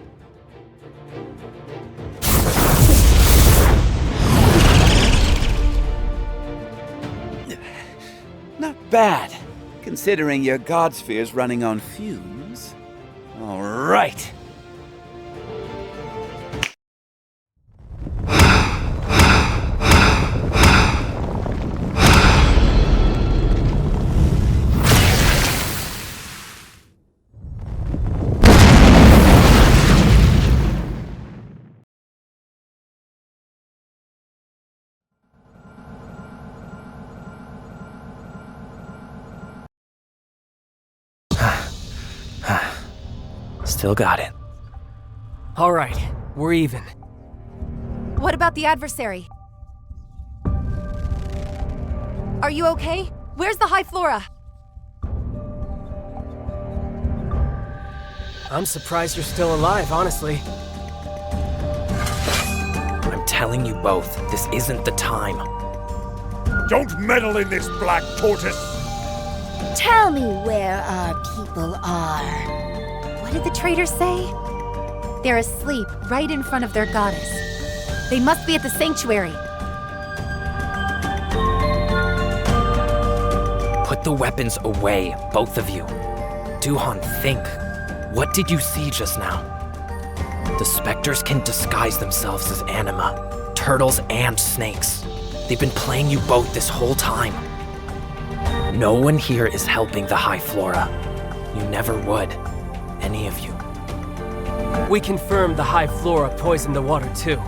bad, considering your god sphere's running on fumes. All right. Still got it. All right, we're even. What about the adversary? Are you okay? Where's the High Flora? I'm surprised you're still alive, honestly. I'm telling you both, this isn't the time. Don't meddle in this, Black Tortoise! Tell me where our people are. What did the traitors say? They're asleep right in front of their goddess. They must be at the sanctuary. Put the weapons away, both of you. Duhan, think. What did you see just now? The specters can disguise themselves as anima, turtles and snakes. They've been playing you both this whole time. No one here is helping the High Flora. You never would. Any of you. We confirmed the High Flora poisoned the water too.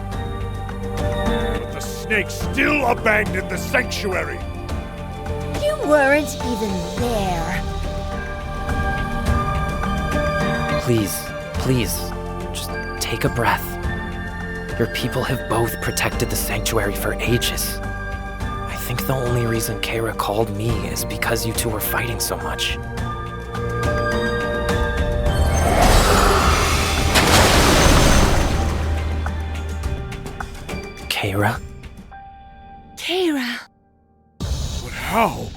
But the snakes still abandoned the sanctuary! You weren't even there. Please, just take a breath. Your people have both protected the sanctuary for ages. I think the only reason Kara called me is because you two were fighting so much. Kara? Kara. But how?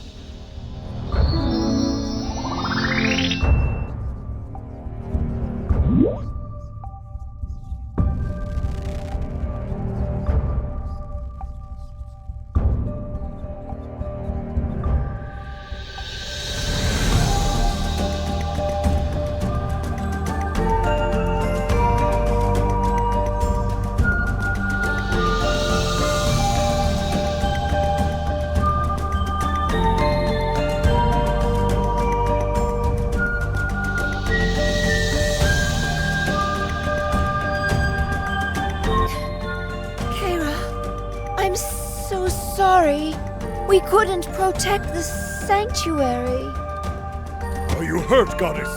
We couldn't protect the sanctuary. Are you hurt, Goddess?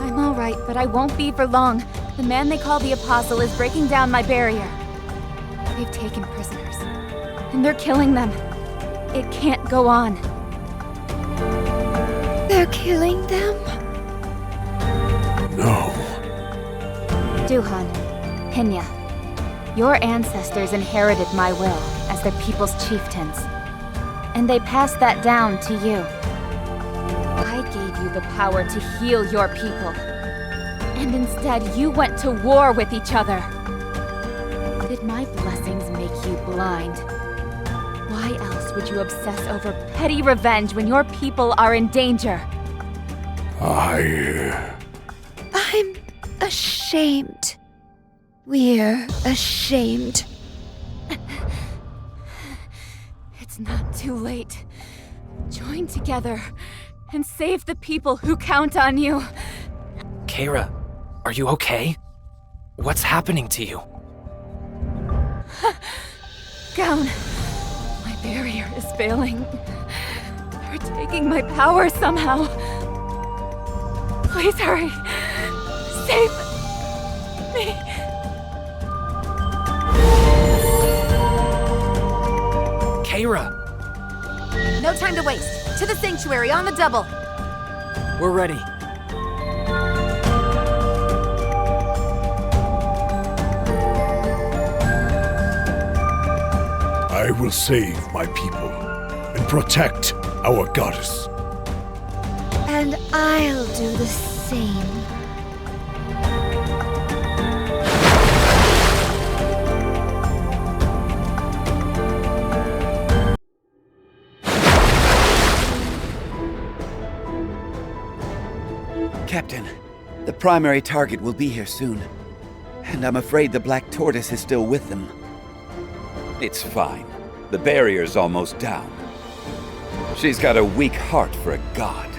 I'm all right, but I won't be for long. The man they call the Apostle is breaking down my barrier. They've taken prisoners, and they're killing them. It can't go on. They're killing them? No. Duhan, Hinya, your ancestors inherited my will as their people's chieftains, and they passed that down to you. I gave you the power to heal your people, and instead you went to war with each other. Did my blessings make you blind? Why else would you obsess over petty revenge when your people are in danger? I'm ashamed. We're ashamed. It's not too late. Join together and save the people who count on you. Kara, are you okay? What's happening to you? Gowan, my barrier is failing. They're taking my power somehow. Please hurry. Save me. Kara! No time to waste. To the sanctuary, on the double. We're ready. I will save my people and protect our goddess. And I'll do the same. Captain, the primary target will be here soon. And I'm afraid the Black Tortoise is still with them. It's fine. The barrier's almost down. She's got a weak heart for a god.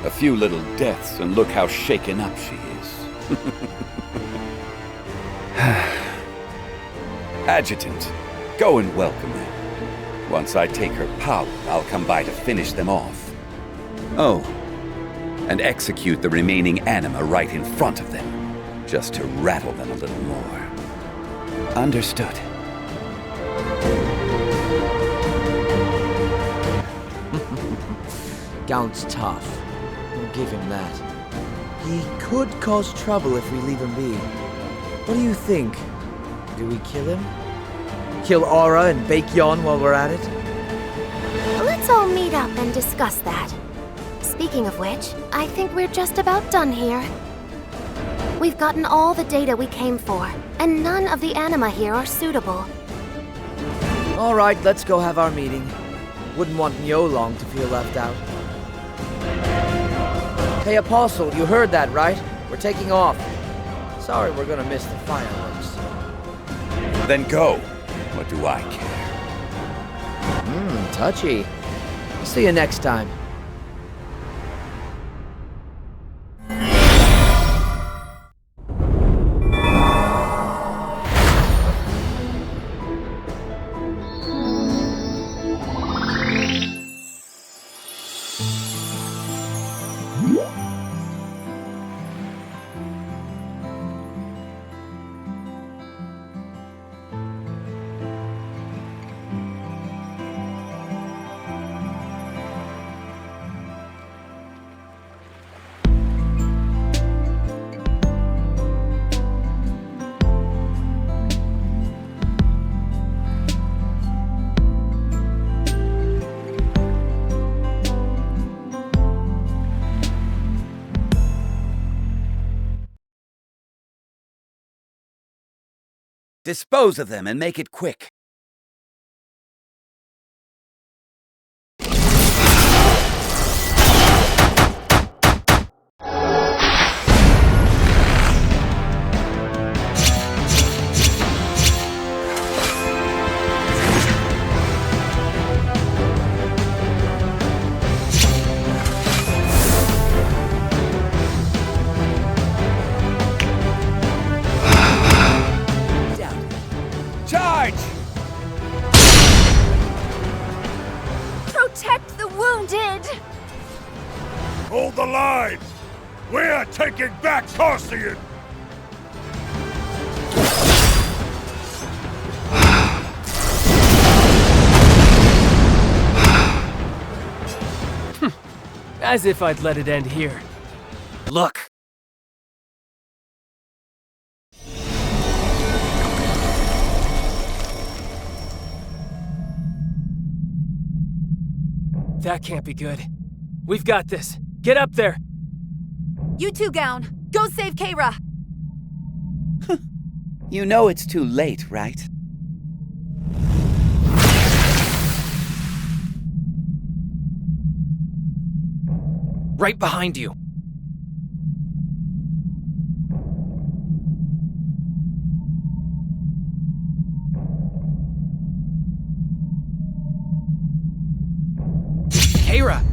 A few little deaths, and look how shaken up she is. Adjutant, go and welcome them. Once I take her power, I'll come by to finish them off. Oh, and execute the remaining anima right in front of them, just to rattle them a little more. Understood. Gaunt's tough. We'll give him that. He could cause trouble if we leave him be. What do you think? Do we kill him? Kill Aura and bake Yon while we're at it? Let's all meet up and discuss that. Speaking of which, I think we're just about done here. We've gotten all the data we came for, and none of the anima here are suitable. All right, let's go have our meeting. Wouldn't want Nyolong to feel left out. Hey, Apostle, you heard that, right? We're taking off. Sorry we're gonna miss the fireworks. Then go. What do I care? Touchy. See you next time. Dispose of them and make it quick. Charge! Protect the wounded! Hold the line! We are taking back Carcion! As if I'd let it end here. Look! That can't be good. We've got this. Get up there! You too, Gowan. Go save Kara. You know it's too late, right? Right behind you. Kara!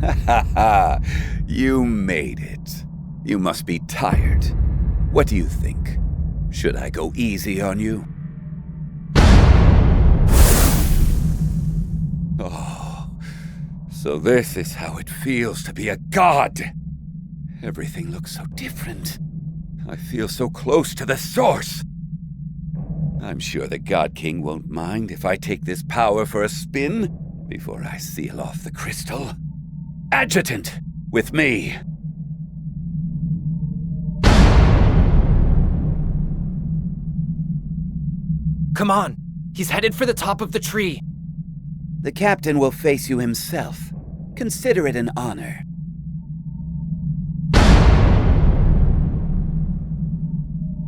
Ha ha! You made it. You must be tired. What do you think? Should I go easy on you? Oh, so this is how it feels to be a god. Everything looks so different. I feel so close to the source. I'm sure the God King won't mind if I take this power for a spin before I seal off the crystal. Adjutant, with me. Come on! He's headed for the top of the tree. The captain will face you himself. Consider it an honor.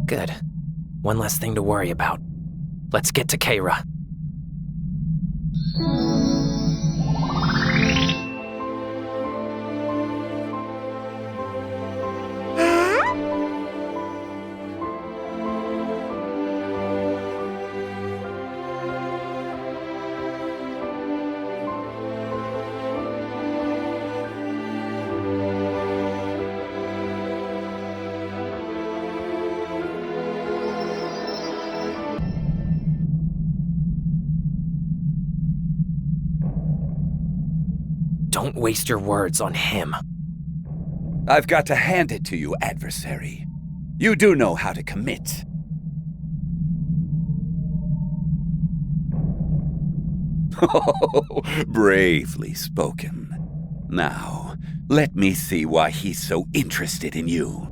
Good. One less thing to worry about. Let's get to Kara. Don't waste your words on him. I've got to hand it to you, adversary. You do know how to commit. Oh, bravely spoken. Now, let me see why he's so interested in you.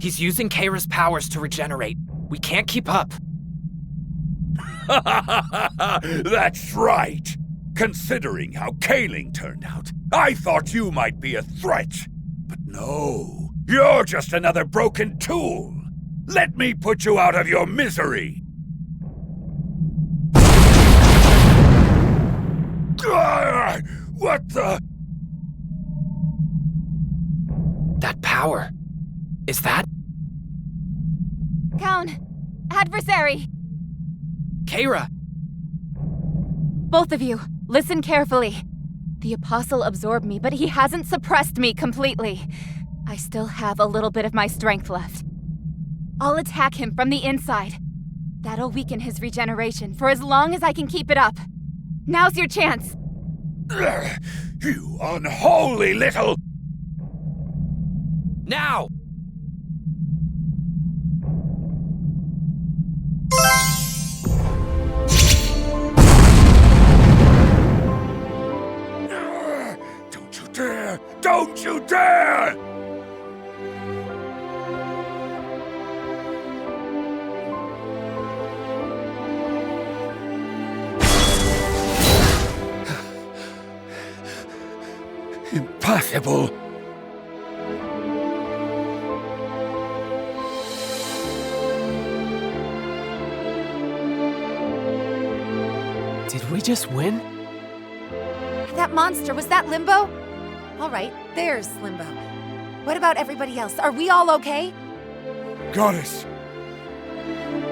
He's using Keira's powers to regenerate. We can't keep up. That's right. Considering how Kaling turned out, I thought you might be a threat. But no, you're just another broken tool. Let me put you out of your misery. What the? That power. Is that? Gowan, adversary! Keira! Both of you, listen carefully. The Apostle absorbed me, but he hasn't suppressed me completely. I still have a little bit of my strength left. I'll attack him from the inside. That'll weaken his regeneration for as long as I can keep it up. Now's your chance! You unholy little... Now! Don't you dare! Don't you dare! Impossible! Did we just win? That monster, was that Limbo? All right, there's Limbo. What about everybody else? Are we all okay? Goddess!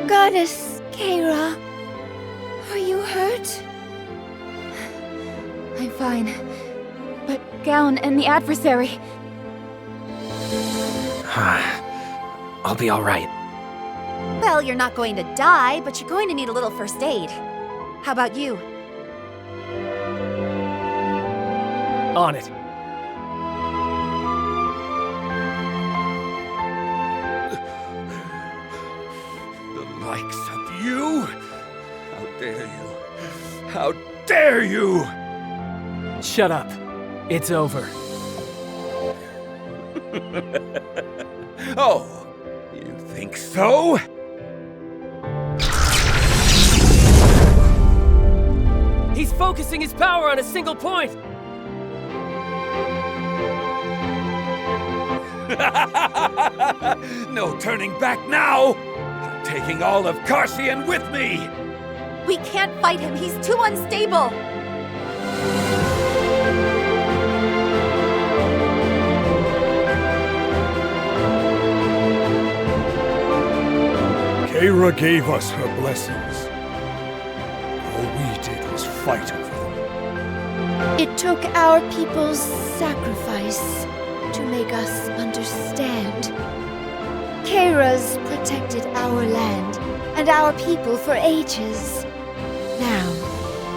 Goddess Keira, are you hurt? I'm fine. But Gowan and the adversary... I'll be alright. Well, you're not going to die, but you're going to need a little first aid. How about you? On it. The likes of you? How dare you? How dare you! Shut up. It's over. Oh, you think so? He's focusing his power on a single point! No turning back now! I'm taking all of Carcion with me! We can't fight him, he's too unstable! Keira gave us her blessings. All we did was fight over them. It took our people's sacrifice to make us understand. Keira's protected our land and our people for ages. Now,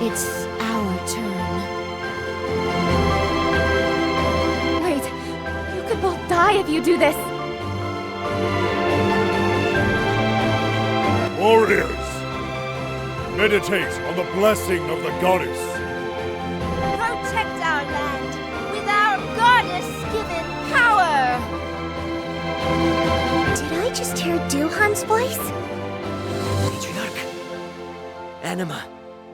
it's our turn. Wait, you could both die if you do this! Warriors, meditate on the blessing of the goddess. Protect our land with our goddess-given power! Did I just hear Duhan's voice? Matriarch. Anima,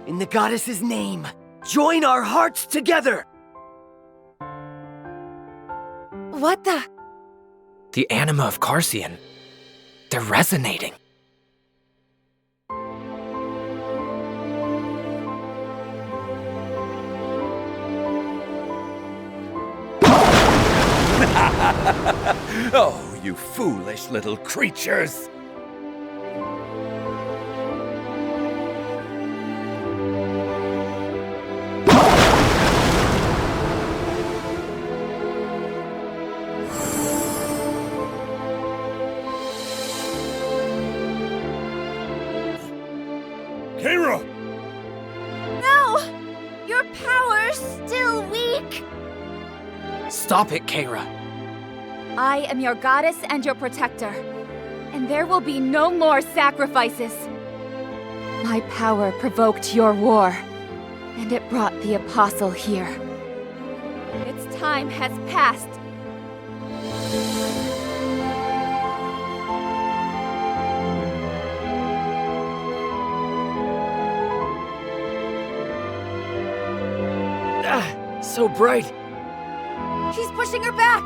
in the goddess's name, join our hearts together! What the? The anima of Carcion. They're resonating. Oh, you foolish little creatures! Kara! No! Your power's still weak! Stop it, Kara. I am your goddess and your protector, and there will be no more sacrifices. My power provoked your war, and it brought the Apostle here. Its time has passed. Ah, so bright. He's pushing her back!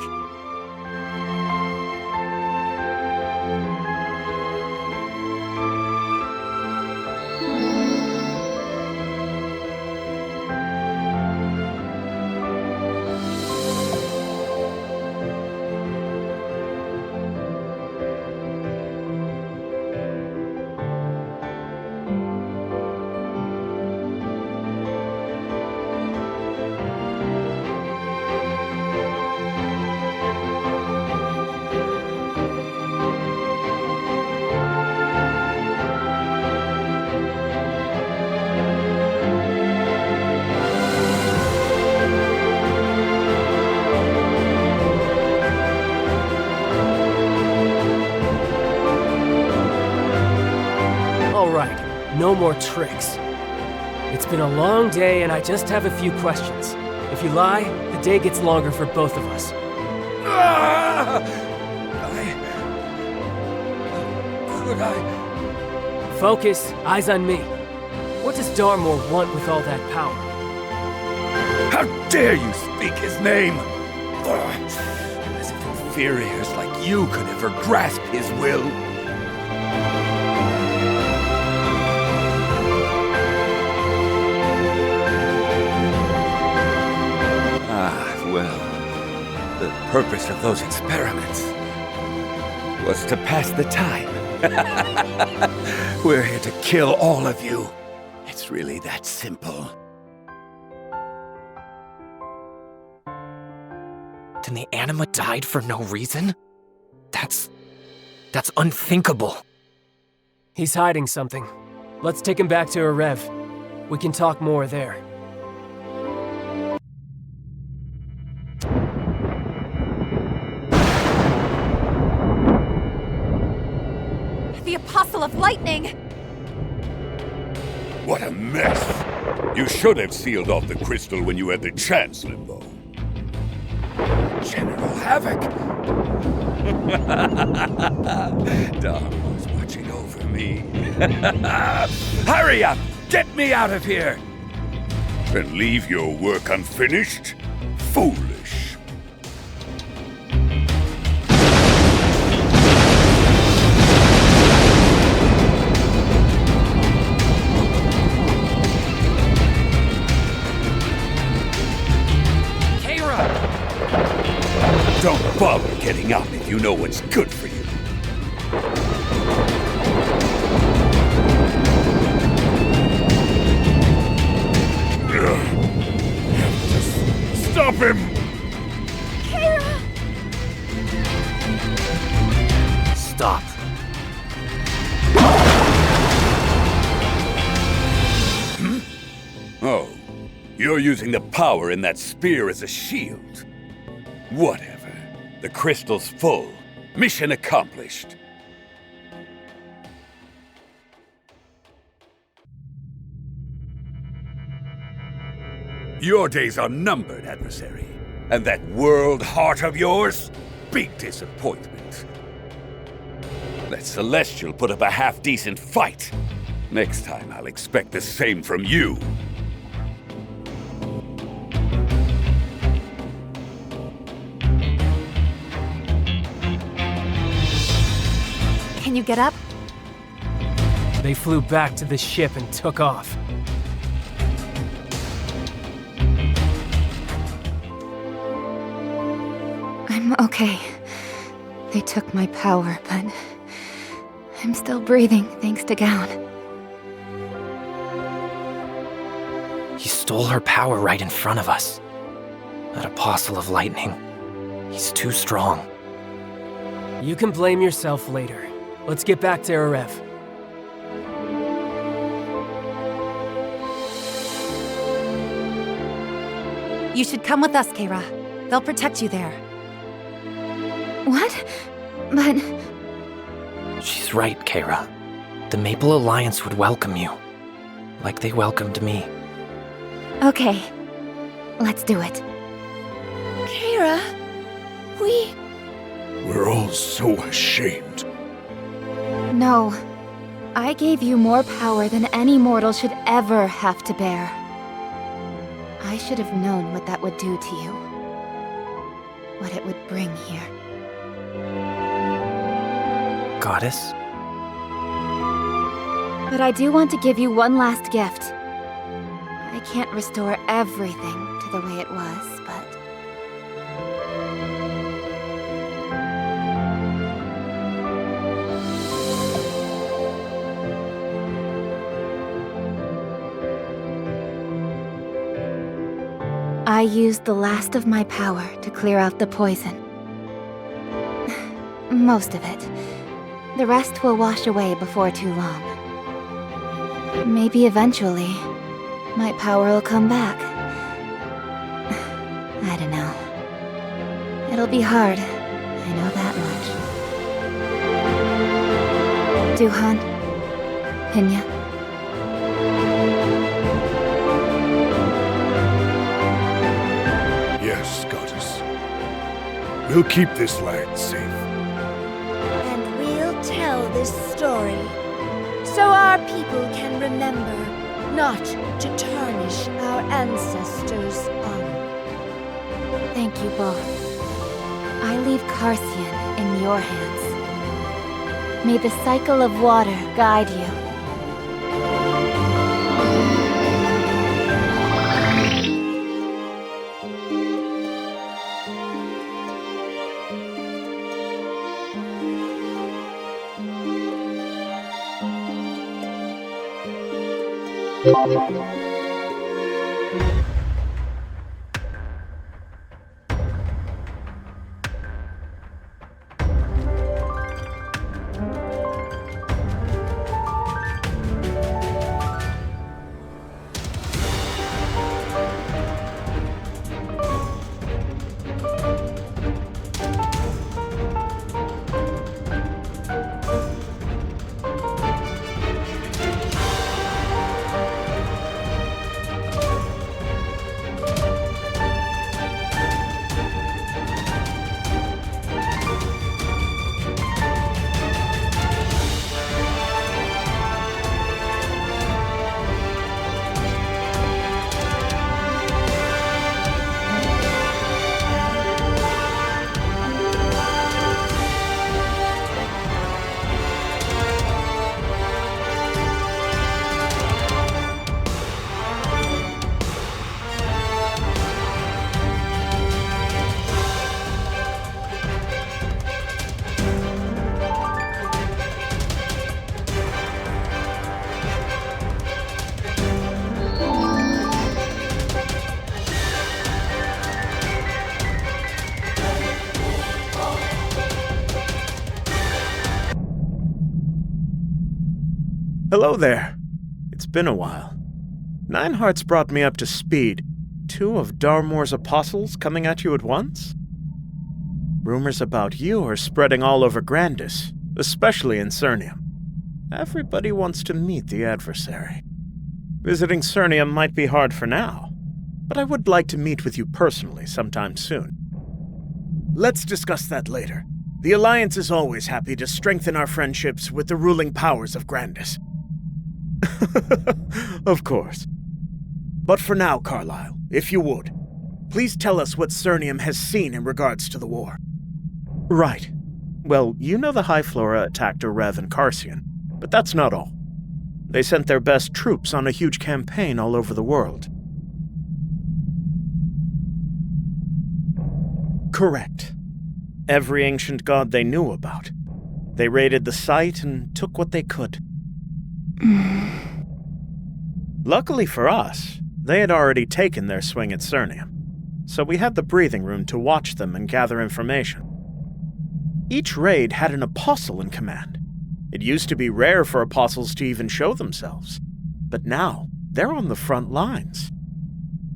No more tricks. It's been a long day and I just have a few questions. If you lie, the day gets longer for both of us. Could I? Focus, eyes on me. What does Darmoor want with all that power? How dare you speak his name? As if inferiors like you could ever grasp his will. Well, the purpose of those experiments was to pass the time. We're here to kill all of you. It's really that simple. Then the anima died for no reason? That's unthinkable. He's hiding something. Let's take him back to Erev. We can talk more there. The Apostle of Lightning! What a mess! You should have sealed off the crystal when you had the chance, Limbo. General Havoc! Darmoor's watching over me. Hurry up! Get me out of here! And leave your work unfinished? Foolish. Don't bother getting up if you know what's good for you. Just stop him! Kara! Stop. Oh, you're using the power in that spear as a shield. Whatever. The crystal's full. Mission accomplished. Your days are numbered, adversary. And that world heart of yours? Big disappointment. That Celestial put up a half-decent fight. Next time I'll expect the same from you. Can you get up? They flew back to the ship and took off. I'm okay. They took my power, but I'm still breathing thanks to Gowan. He stole her power right in front of us. That apostle of lightning. He's too strong. You can blame yourself later. Let's get back to Erev. You should come with us, Kara. They'll protect you there. What? But... She's right, Kara. The Maple Alliance would welcome you. Like they welcomed me. Okay. Let's do it. Kara, We're all so ashamed. No. I gave you more power than any mortal should ever have to bear. I should have known what that would do to you. What it would bring here. Goddess? But I do want to give you one last gift. I can't restore everything to the way it was, but... I used the last of my power to clear out the poison. Most of it. The rest will wash away before too long. Maybe eventually, my power will come back. I don't know. It'll be hard, I know that much. Duhan? Hinya? Yes, Goddess. We'll keep this land safe. and we'll tell this story so our people can remember not to tarnish our ancestors' honor. Thank you both. I leave Carcion in your hands. May the cycle of water guide you. Hello there. It's been a while. Nineheart's brought me up to speed. 2 of Darmoor's apostles coming at you at once? Rumors about you are spreading all over Grandis, especially in Cernium. Everybody wants to meet the adversary. Visiting Cernium might be hard for now, but I would like to meet with you personally sometime soon. Let's discuss that later. The Alliance is always happy to strengthen our friendships with the ruling powers of Grandis. Of course. But for now, Carlyle, if you would, please tell us what Cernium has seen in regards to the war. Right. Well, you know the High Flora attacked Rev and Carcion, but that's not all. They sent their best troops on a huge campaign all over the world. Correct. Every ancient god they knew about. They raided the site and took what they could. Luckily for us, they had already taken their swing at Cernium, so we had the breathing room to watch them and gather information. Each raid had an apostle in command. It used to be rare for apostles to even show themselves, but now they're on the front lines.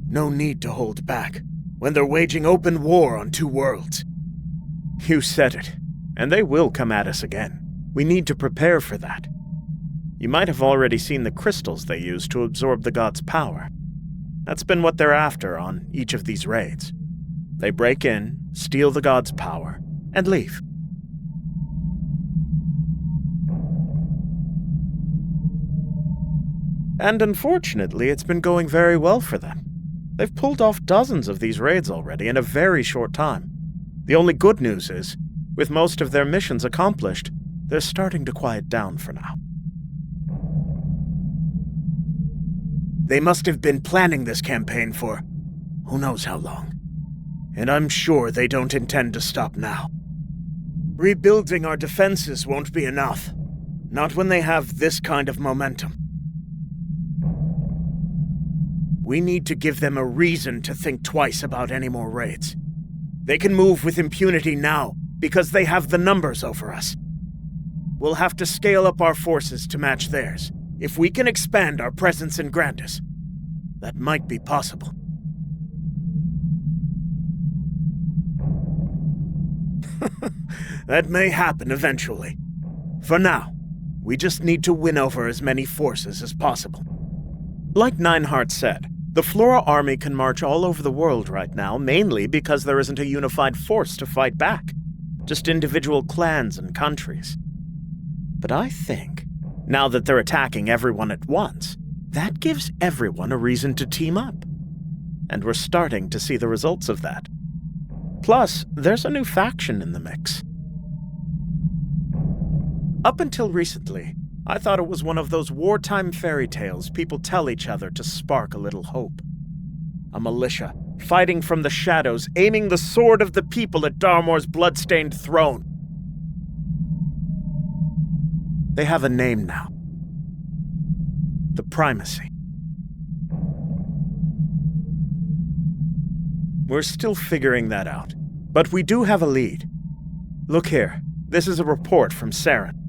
No need to hold back when they're waging open war on two worlds. You said it, and they will come at us again. We need to prepare for that. You might have already seen the crystals they use to absorb the god's power. That's been what they're after on each of these raids. They break in, steal the god's power, and leave. And unfortunately, it's been going very well for them. They've pulled off dozens of these raids already in a very short time. The only good news is, with most of their missions accomplished, they're starting to quiet down for now. They must have been planning this campaign for who knows how long. And I'm sure they don't intend to stop now. Rebuilding our defenses won't be enough. Not when they have this kind of momentum. We need to give them a reason to think twice about any more raids. They can move with impunity now because they have the numbers over us. We'll have to scale up our forces to match theirs. If we can expand our presence in Grandis, that might be possible. That may happen eventually. For now, we just need to win over as many forces as possible. Like Nineheart said, the Flora army can march all over the world right now, mainly because there isn't a unified force to fight back. Just individual clans and countries. But I think, now that they're attacking everyone at once, that gives everyone a reason to team up. And we're starting to see the results of that. Plus, there's a new faction in the mix. Up until recently, I thought it was one of those wartime fairy tales people tell each other to spark a little hope. A militia, fighting from the shadows, aiming the sword of the people at Darmoor's blood-stained throne. They have a name now. The Primacy. We're still figuring that out, but we do have a lead. Look here, this is a report from Caran.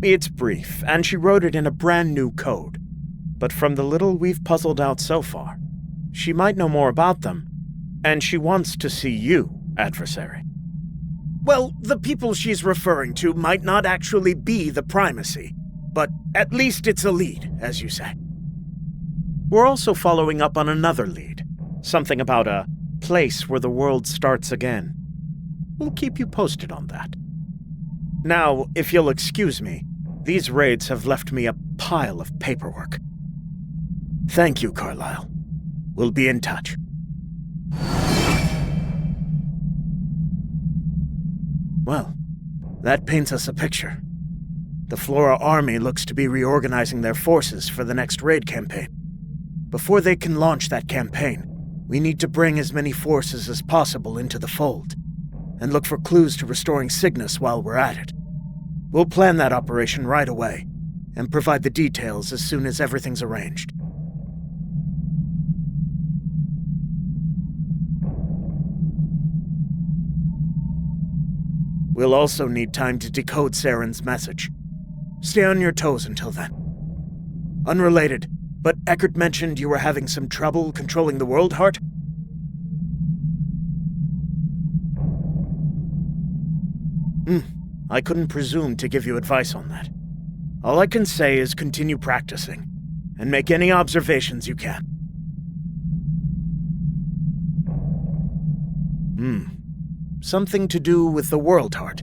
It's brief, and she wrote it in a brand new code. But from the little we've puzzled out so far, she might know more about them, and she wants to see you, adversary. Well, the people she's referring to might not actually be the Primacy, but at least it's a lead, as you say. We're also following up on another lead, something about a place where the world starts again. We'll keep you posted on that. Now, if you'll excuse me, these raids have left me a pile of paperwork. Thank you, Carlyle. We'll be in touch. Well, that paints us a picture. The Flora army looks to be reorganizing their forces for the next raid campaign. Before they can launch that campaign, we need to bring as many forces as possible into the fold, and look for clues to restoring Cygnus while we're at it. We'll plan that operation right away, and provide the details as soon as everything's arranged. We'll also need time to decode Saren's message. Stay on your toes until then. Unrelated, but Eckert mentioned you were having some trouble controlling the World Heart? I couldn't presume to give you advice on that. All I can say is continue practicing, and make any observations you can. Something to do with the World Heart.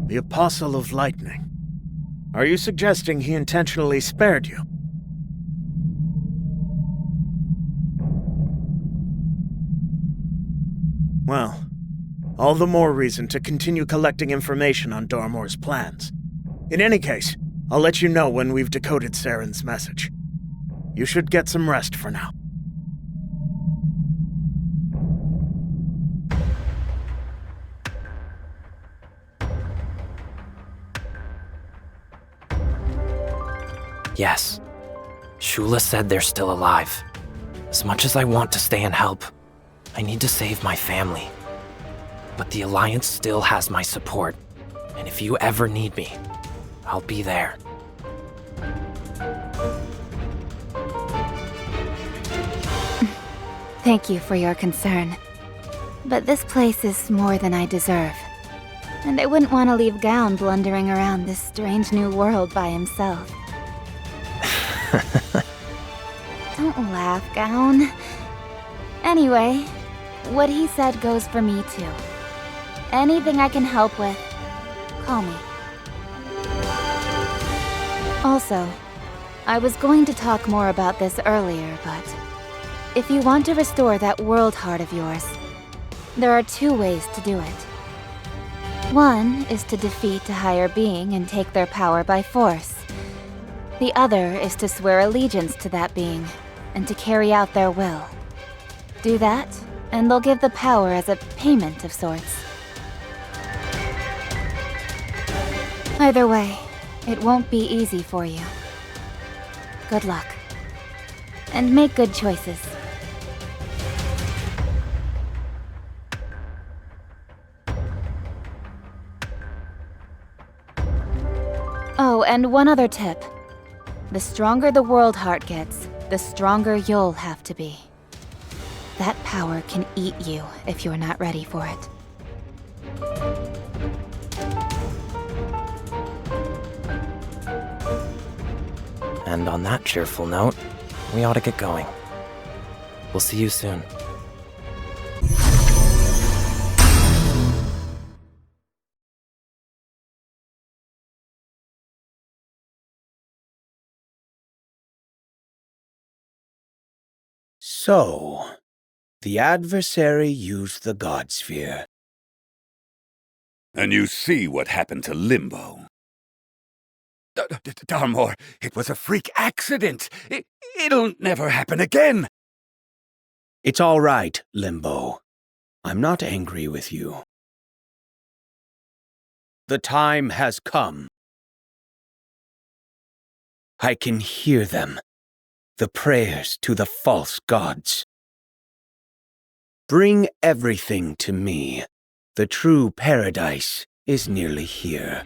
The Apostle of Lightning. Are you suggesting he intentionally spared you? Well, all the more reason to continue collecting information on Darmoor's plans. In any case, I'll let you know when we've decoded Saren's message. You should get some rest for now. Yes. Shula said they're still alive. As much as I want to stay and help, I need to save my family. But the Alliance still has my support, and if you ever need me, I'll be there. Thank you for your concern. But this place is more than I deserve. And I wouldn't want to leave Gowan blundering around this strange new world by himself. Don't laugh, Gowan. Anyway, what he said goes for me too. Anything I can help with, call me. Also, I was going to talk more about this earlier, but if you want to restore that world heart of yours, there are two ways to do it. One is to defeat a higher being and take their power by force. The other is to swear allegiance to that being, and to carry out their will. Do that, and they'll give the power as a payment of sorts. Either way, it won't be easy for you. Good luck. And make good choices. Oh, and one other tip. The stronger the world heart gets, the stronger you'll have to be. That power can eat you if you're not ready for it. And on that cheerful note, we ought to get going. We'll see you soon. So, the adversary used the God Sphere. And you see what happened to Limbo. Darmoor, it was a freak accident. It'll never happen again. It's all right, Limbo. I'm not angry with you. The time has come. I can hear them. The prayers to the false gods. Bring everything to me. The true paradise is nearly here.